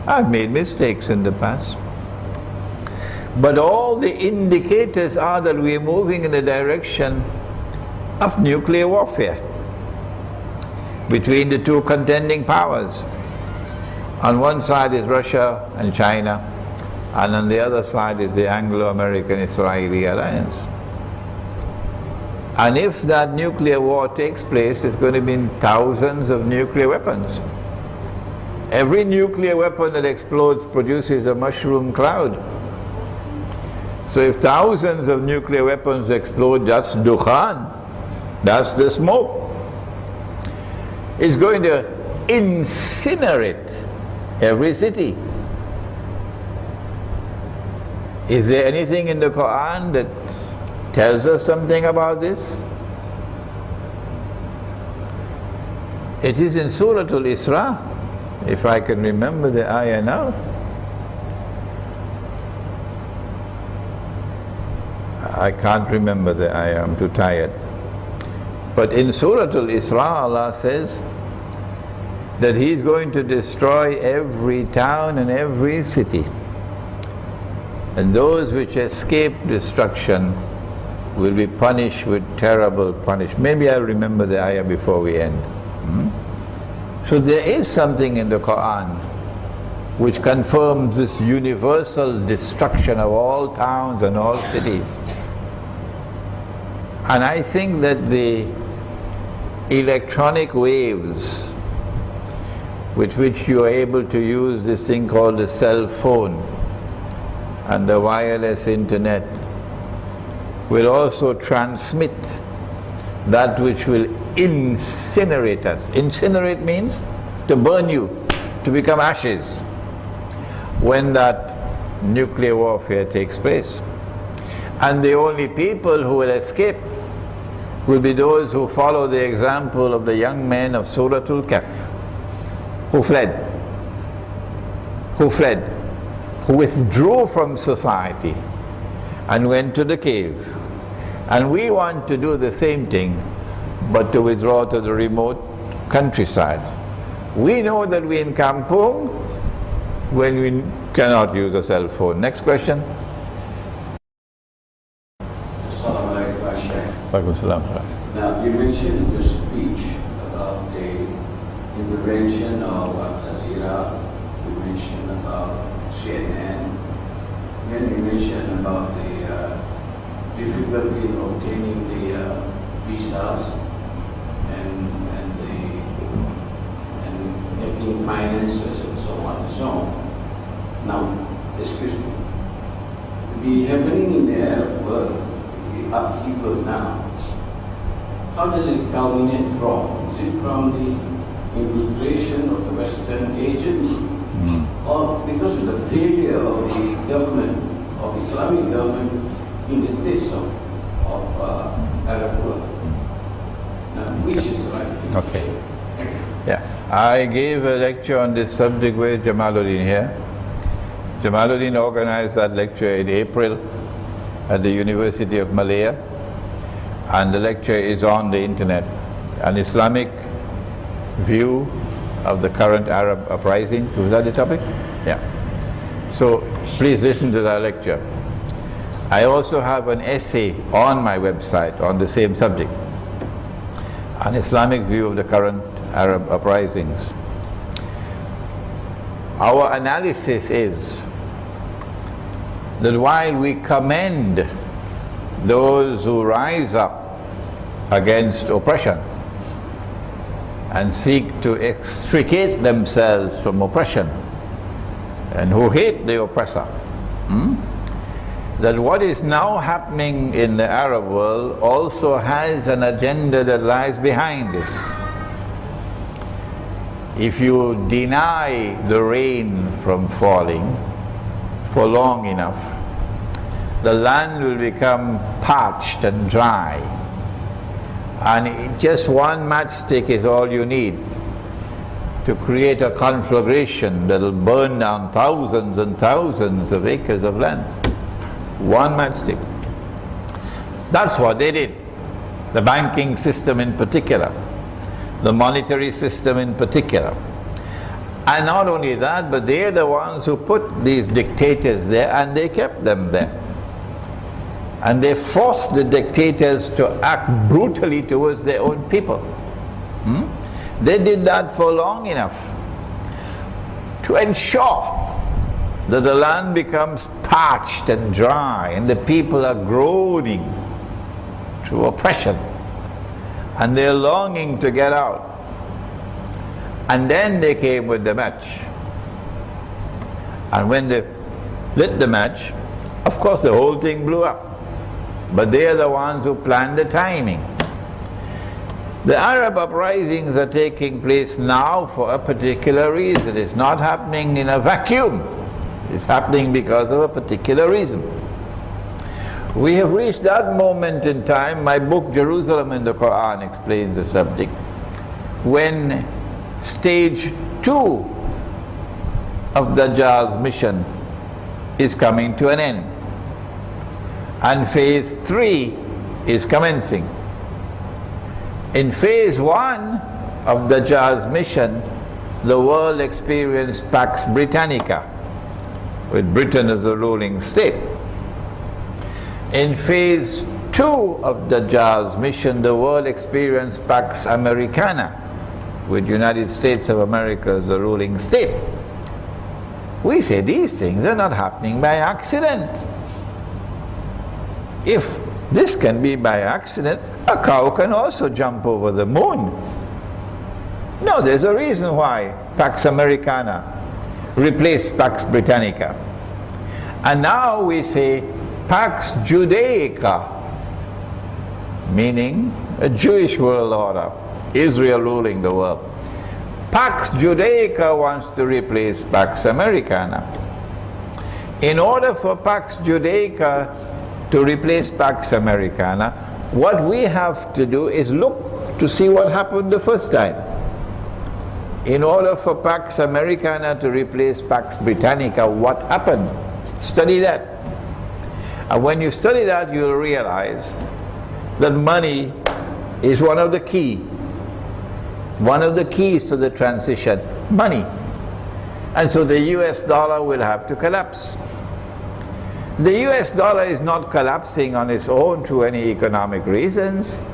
I've made mistakes in the past. But all the indicators are that we are moving in the direction of nuclear warfare between the two contending powers. On one side is Russia and China, and on the other side is the Anglo-American-Israeli alliance. And if that nuclear war takes place, it's going to be thousands of nuclear weapons. Every nuclear weapon that explodes produces a mushroom cloud. So if thousands of nuclear weapons explode, that's dukhan, that's the smoke. It's going to incinerate every city. Is there anything in the Quran that tells us something about this? It is in Surat al-Isra, if I can remember the ayah now. I can't remember the ayah, I'm too tired. But in Surat al-Isra, Allah says that He's going to destroy every town and every city. And those which escape destruction will be punished with terrible punishment. Maybe I'll remember the ayah before we end. So there is something in the Quran which confirms this universal destruction of all towns and all cities. And I think that the electronic waves with which you are able to use this thing called the cell phone and the wireless internet will also transmit that which will incinerate us. Incinerate means to burn you, to become ashes, when that nuclear warfare takes place. And the only people who will escape will be those who follow the example of the young men of Surat al-Kahf, who withdrew from society and went to the cave. And we want to do the same thing, but to withdraw to the remote countryside. We know that we're in Kampung when we cannot use a cell phone. Next question. Now, you mentioned in your speech about the intervention of Al Jazeera, you mentioned about CNN, then you mentioned about the difficulty in obtaining the visas and getting finances and so on and so on. Now, excuse me, the happening in the Arab world, the upheaval now, how does it culminate from? Is it from the infiltration of the Western agents, or because of the failure of the government, of Islamic government in the states of Arab world? Now, which is the right thing? Okay. Yeah, I gave a lecture on this subject with Jamaluddin here. Jamaluddin organized that lecture in April at the University of Malaya, and the lecture is on the internet. An Islamic view of the current Arab uprisings. Was that the topic? Yeah. So please listen to that lecture. I also have an essay on my website on the same subject, an Islamic view of the current Arab uprisings. Our analysis is that while we commend those who rise up against oppression and seek to extricate themselves from oppression, and who hate the oppressor, that what is now happening in the Arab world also has an agenda that lies behind this. If you deny the rain from falling for long enough, the land will become parched and dry, and just one matchstick is all you need to create a conflagration that will burn down thousands and thousands of acres of land. One matchstick. That's what they did. The banking system in particular, the monetary system in particular. And not only that, but they're the ones who put these dictators there, and they kept them there. And they forced the dictators to act brutally towards their own people. They did that for long enough to ensure that the land becomes parched and dry, and the people are groaning through oppression, and they're longing to get out. And then they came with the match. And when they lit the match, of course the whole thing blew up. But they are the ones who planned the timing. The Arab uprisings are taking place now for a particular reason. It's not happening in a vacuum. It's happening because of a particular reason. We have reached that moment in time. My book, Jerusalem in the Quran, explains the subject. When stage 2 of Dajjal's mission is coming to an end, and phase 3 is commencing. In phase 1 of Dajjal's mission, the world experienced Pax Britannica, with Britain as the ruling state. In phase 2 of Dajjal's mission, the world experienced Pax Americana, with United States of America as the ruling state. We say these things are not happening by accident. If this can be by accident, a cow can also jump over the moon. No, there's a reason why Pax Americana replaced Pax Britannica. And now we say Pax Judaica, meaning a Jewish world order, Israel ruling the world. Pax Judaica wants to replace Pax Americana. In order for Pax Judaica to replace Pax Americana, what we have to do is look to see what happened the first time. In order for Pax Americana to replace Pax Britannica, what happened? Study that. And when you study that, you'll realize that money is one of the keys to the transition. Money. And so the US dollar will have to collapse. The US dollar is not collapsing on its own through any economic reasons.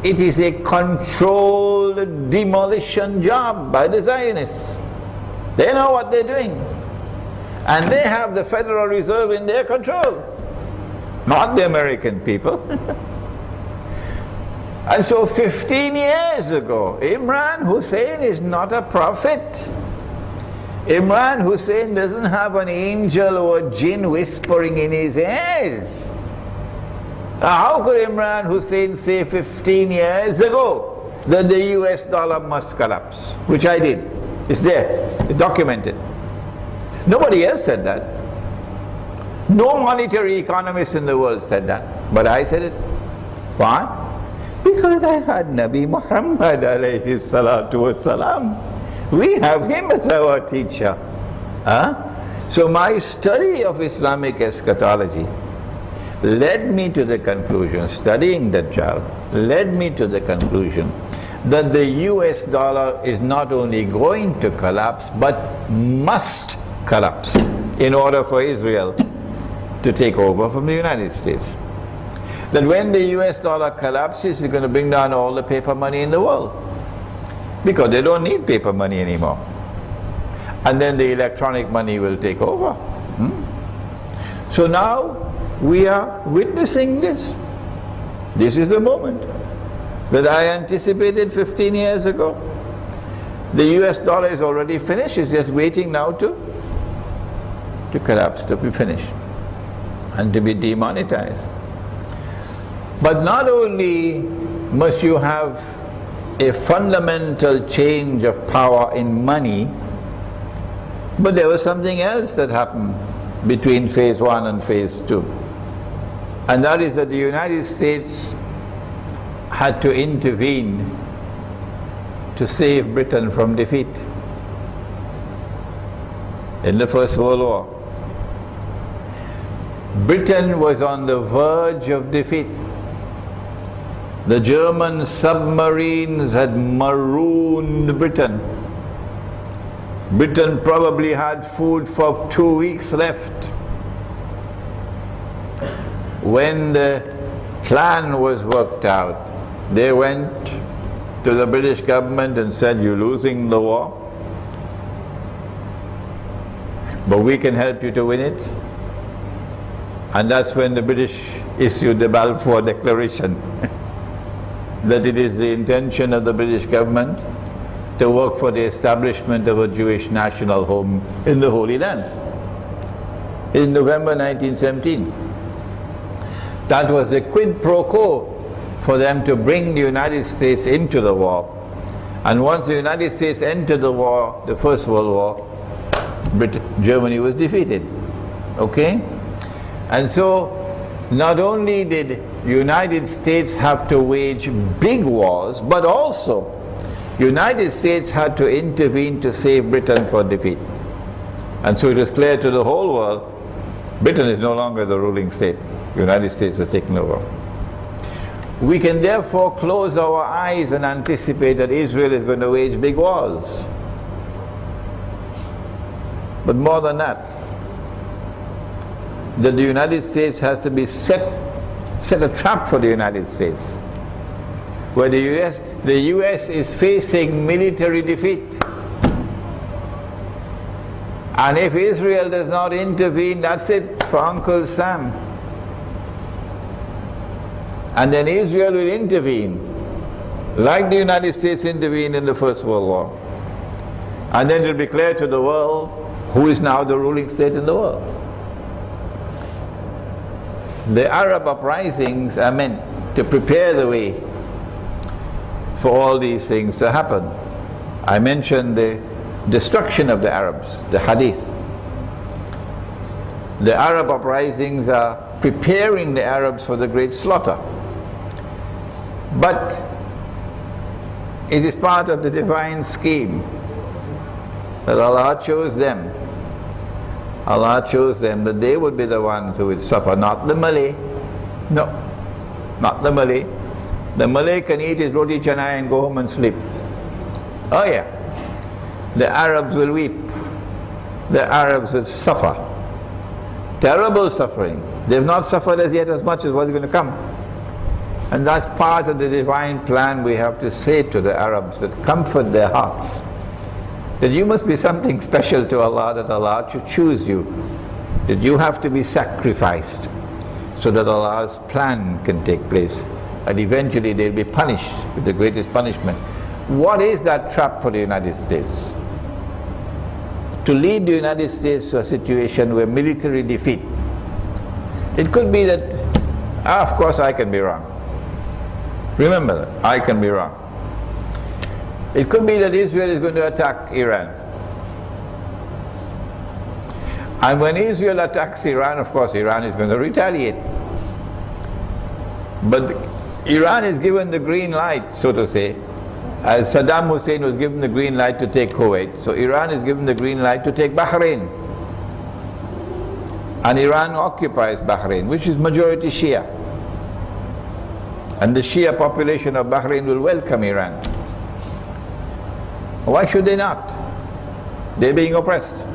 It is a controlled demolition job by the Zionists. They know what they're doing. And they have the Federal Reserve in their control, not the American people. And so 15 years ago, Imran Hosein is not a prophet. Imran Hosein doesn't have an angel or a jinn whispering in his ears. How could Imran Hosein say 15 years ago that the US dollar must collapse? Which I did. It's there. It's documented. Nobody else said that. No monetary economist in the world said that. But I said it. Why? Because I had Nabi Muhammad alayhi salatu wasalam. We have him as our teacher. So my study of Islamic eschatology led me to the conclusion, studying Dajjal led me to the conclusion that the US dollar is not only going to collapse, but must collapse in order for Israel to take over from the United States. That when the US dollar collapses, it's going to bring down all the paper money in the world, because they don't need paper money anymore. And then the electronic money will take over. So now we are witnessing this. This is the moment that I anticipated 15 years ago. The US dollar is already finished, it's just waiting now to collapse, to be finished and to be demonetized. But not only must you have a fundamental change of power in money, but there was something else that happened between phase 1 and phase 2. And that is that the United States had to intervene to save Britain from defeat in the First World War. Britain was on the verge of defeat. The German submarines had marooned Britain. Britain probably had food for 2 weeks left. When the plan was worked out, they went to the British government and said, "You're losing the war, but we can help you to win it." And that's when the British issued the Balfour Declaration that it is the intention of the British government to work for the establishment of a Jewish national home in the Holy Land. In November 1917. That was the quid pro quo for them to bring the United States into the war. And once the United States entered the war, the First World War, Germany was defeated. Okay? And so, not only did the United States have to wage big wars, but also United States had to intervene to save Britain from defeat. And so it was clear to the whole world, Britain is no longer the ruling state. The United States has taken over. We can therefore close our eyes and anticipate that Israel is going to wage big wars. But more than that, that the United States has to be set a trap for the United States, where the US is facing military defeat. And if Israel does not intervene, that's it for Uncle Sam. And then Israel will intervene, like the United States intervened in the First World War. And then it will be clear to the world who is now the ruling state in the world. The Arab uprisings are meant to prepare the way for all these things to happen. I mentioned the destruction of the Arabs, the Hadith. The Arab uprisings are preparing the Arabs for the great slaughter. But it is part of the divine scheme that Allah chose them. Allah chose them that they would be the ones who would suffer, not the Malay. No, not the Malay. The Malay can eat his roti canai and go home and sleep. Oh yeah. The Arabs will weep. The Arabs will suffer. Terrible suffering. They've not suffered as yet as much as what's going to come. And that's part of the divine plan we have to say to the Arabs, that comfort their hearts. That you must be something special to Allah, that Allah should choose you. That you have to be sacrificed so that Allah's plan can take place. And eventually they'll be punished with the greatest punishment. What is that trap for the United States? To lead the United States to a situation where military defeat. It could be that, of course I can be wrong. Remember that, I can be wrong. It could be that Israel is going to attack Iran. And when Israel attacks Iran, of course Iran is going to retaliate. But Iran is given the green light, so to say, as Saddam Hussein was given the green light to take Kuwait. So Iran is given the green light to take Bahrain. And Iran occupies Bahrain, which is majority Shia. And the Shia population of Bahrain will welcome Iran. Why should they not? They're being oppressed.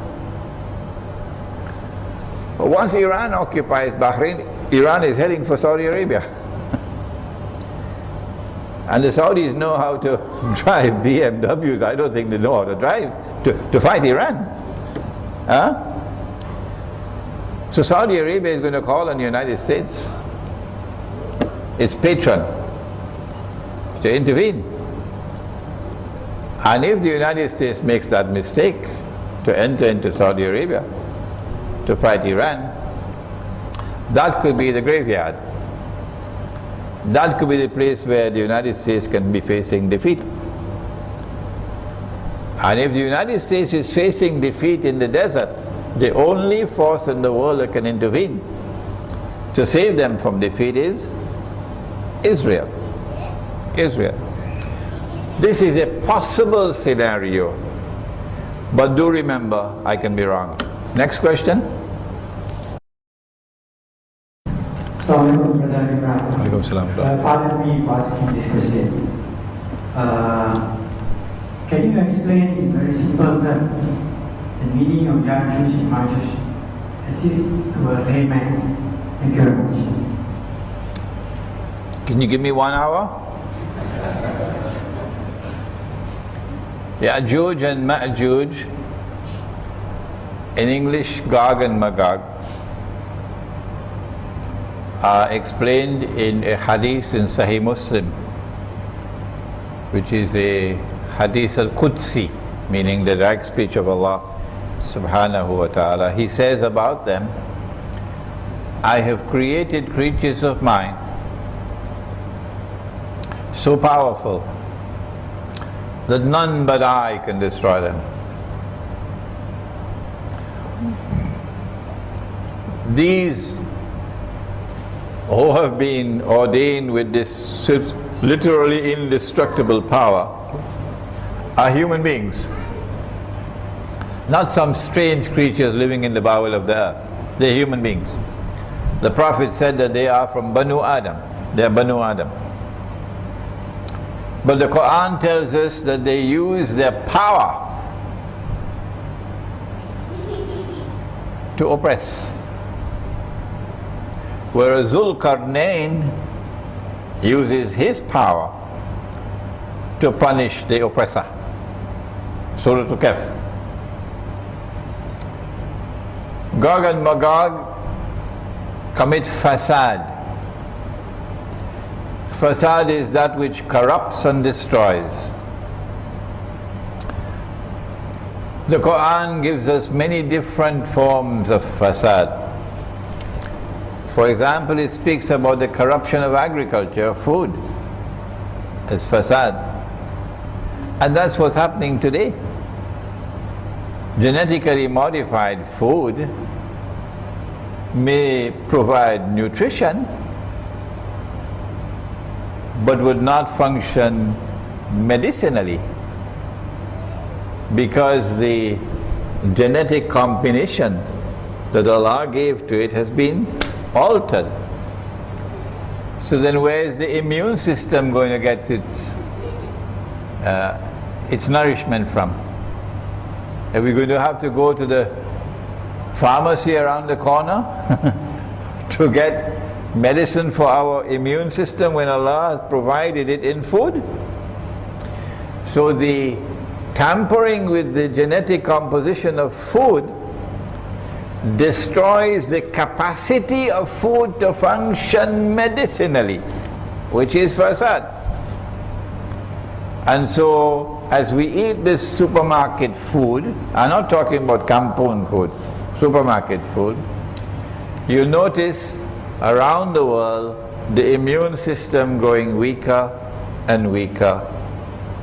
Once Iran occupies Bahrain, Iran is heading for Saudi Arabia. And the Saudis know how to drive BMWs. I don't think they know how to drive to fight Iran. Huh? So Saudi Arabia is going to call on the United States, its patron, to intervene. And if the United States makes that mistake to enter into Saudi Arabia to fight Iran, that could be the graveyard. That could be the place where the United States can be facing defeat. And if the United States is facing defeat in the desert, the only force in the world that can intervene to save them from defeat is Israel. Israel. This is a possible scenario, but do remember, I can be wrong. Next question. Assalamualaikum, Brother Imran. Pardon me for asking this question. Can you explain in very simple terms the meaning of Yajuj and Majuj as if to a layman? Thank you very much. Can you give me 1 hour? Yajuj and Majuj, in English Gog and Magog, are explained in a hadith in Sahih Muslim, which is a hadith al-Qudsi, meaning the direct speech of Allah subhanahu wa ta'ala. He says about them, I have created creatures of mine so powerful that none but I can destroy them. These who have been ordained with this literally indestructible power are human beings, not some strange creatures living in the bowel of the earth. They're human beings. The Prophet said that they are from Banu Adam. They are Banu Adam. But the Quran tells us that they use their power to oppress. Whereas Zulqarnain uses his power to punish the oppressor. Surat Al-Kahf. Gog and Magog commit fasad. Fasad is that which corrupts and destroys. The Quran gives us many different forms of fasad. For example, it speaks about the corruption of agriculture, of food, as fasad. And that's what's happening today. Genetically modified food may provide nutrition, but would not function medicinally, because the genetic combination that Allah gave to it has been altered. So then where is the immune system going to get its nourishment from? Are we going to have to go to the pharmacy around the corner to get medicine for our immune system when Allah has provided it in food? So the tampering with the genetic composition of food destroys the capacity of food to function medicinally, which is fasad. And so as we eat this supermarket food, I'm not talking about kampung food, supermarket food, you'll notice around the world the immune system growing weaker and weaker,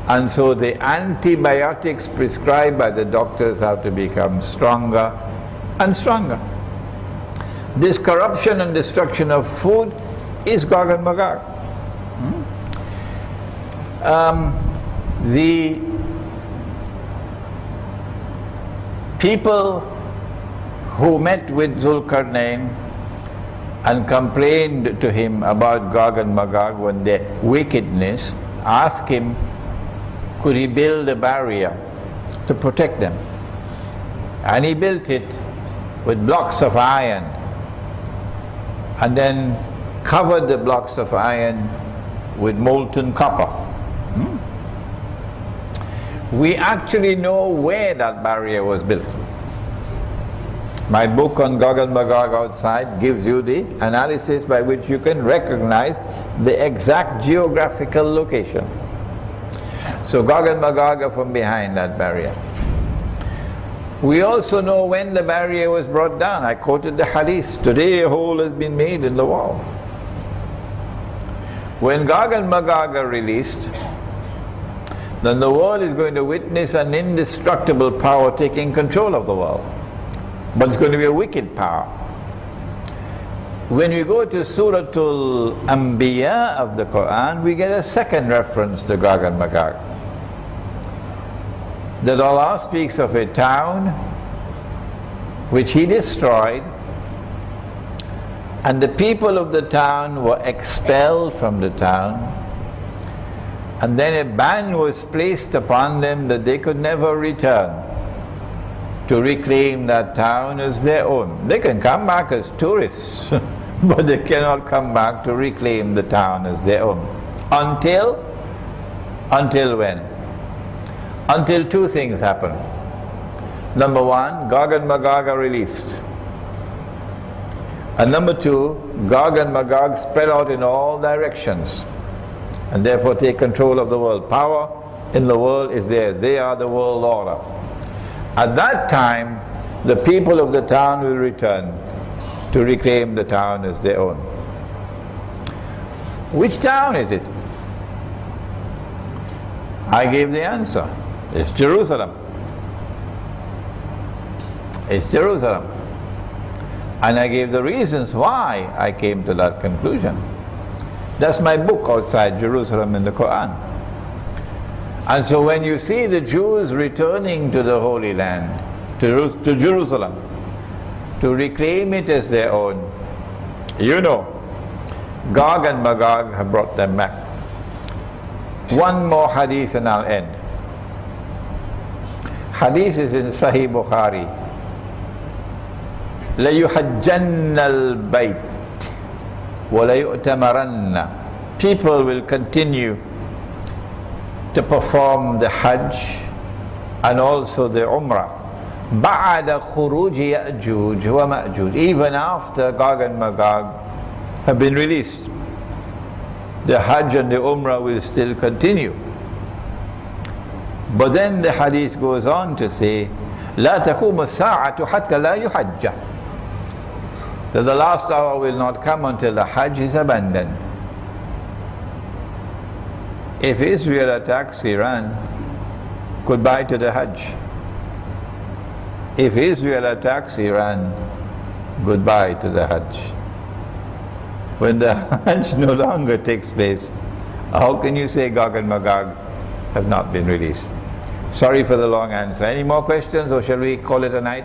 and so the antibiotics prescribed by the doctors have to become stronger and stronger. This corruption and destruction of food is Gog and Magog. The people who met with Zulqarnain and complained to him about Gog and Magog when their wickedness, asked him, could he build a barrier to protect them. And he built it with blocks of iron, and then covered the blocks of iron with molten copper. We actually know where that barrier was built. My book on Gog and Magog outside gives you the analysis by which you can recognize the exact geographical location. So Gog and Magog are from behind that barrier. We also know when the barrier was brought down. I quoted the hadith, today a hole has been made in the wall. When Gog and Magog are released, then the world is going to witness an indestructible power taking control of the world. But it's going to be a wicked power. When we go to Surat Al-Anbiya of the Quran, we get a second reference to Gog and Magog. That Allah speaks of a town which He destroyed, and the people of the town were expelled from the town, and then a ban was placed upon them that they could never return to reclaim that town as their own. They can come back as tourists, but they cannot come back to reclaim the town as their own. Until when? Until two things happen. Number one, Gog and Magog are released. And number two, Gog and Magog spread out in all directions and therefore take control of the world. Power in the world is theirs. They are the world order. At that time, the people of the town will return to reclaim the town as their own. Which town is it? I gave the answer. It's Jerusalem. It's Jerusalem. And I gave the reasons why I came to that conclusion. That's my book outside Jerusalem in the Quran. And so when you see the Jews returning to the Holy Land, to Jerusalem, to reclaim it as their own, you know, Gog and Magog have brought them back. One more hadith and I'll end. Hadith is in Sahih Bukhari. لَيُحَجَّنَّ الْبَيْتِ وَلَيُؤْتَمَرَنَّ. People will continue to perform the Hajj and also the Umrah بعد خروج يأجوج ومأجوج. Even after Gog and Magog have been released, the Hajj and the Umrah will still continue. But then the hadith goes on to say لا تقوم الساعة حتى لا يحج. That the last hour will not come until the Hajj is abandoned. If Israel attacks Iran, goodbye to the Hajj. If Israel attacks Iran, goodbye to the Hajj. When the Hajj no longer takes place, how can you say Gog and Magog have not been released? Sorry for the long answer. Any more questions, or shall we call it a night?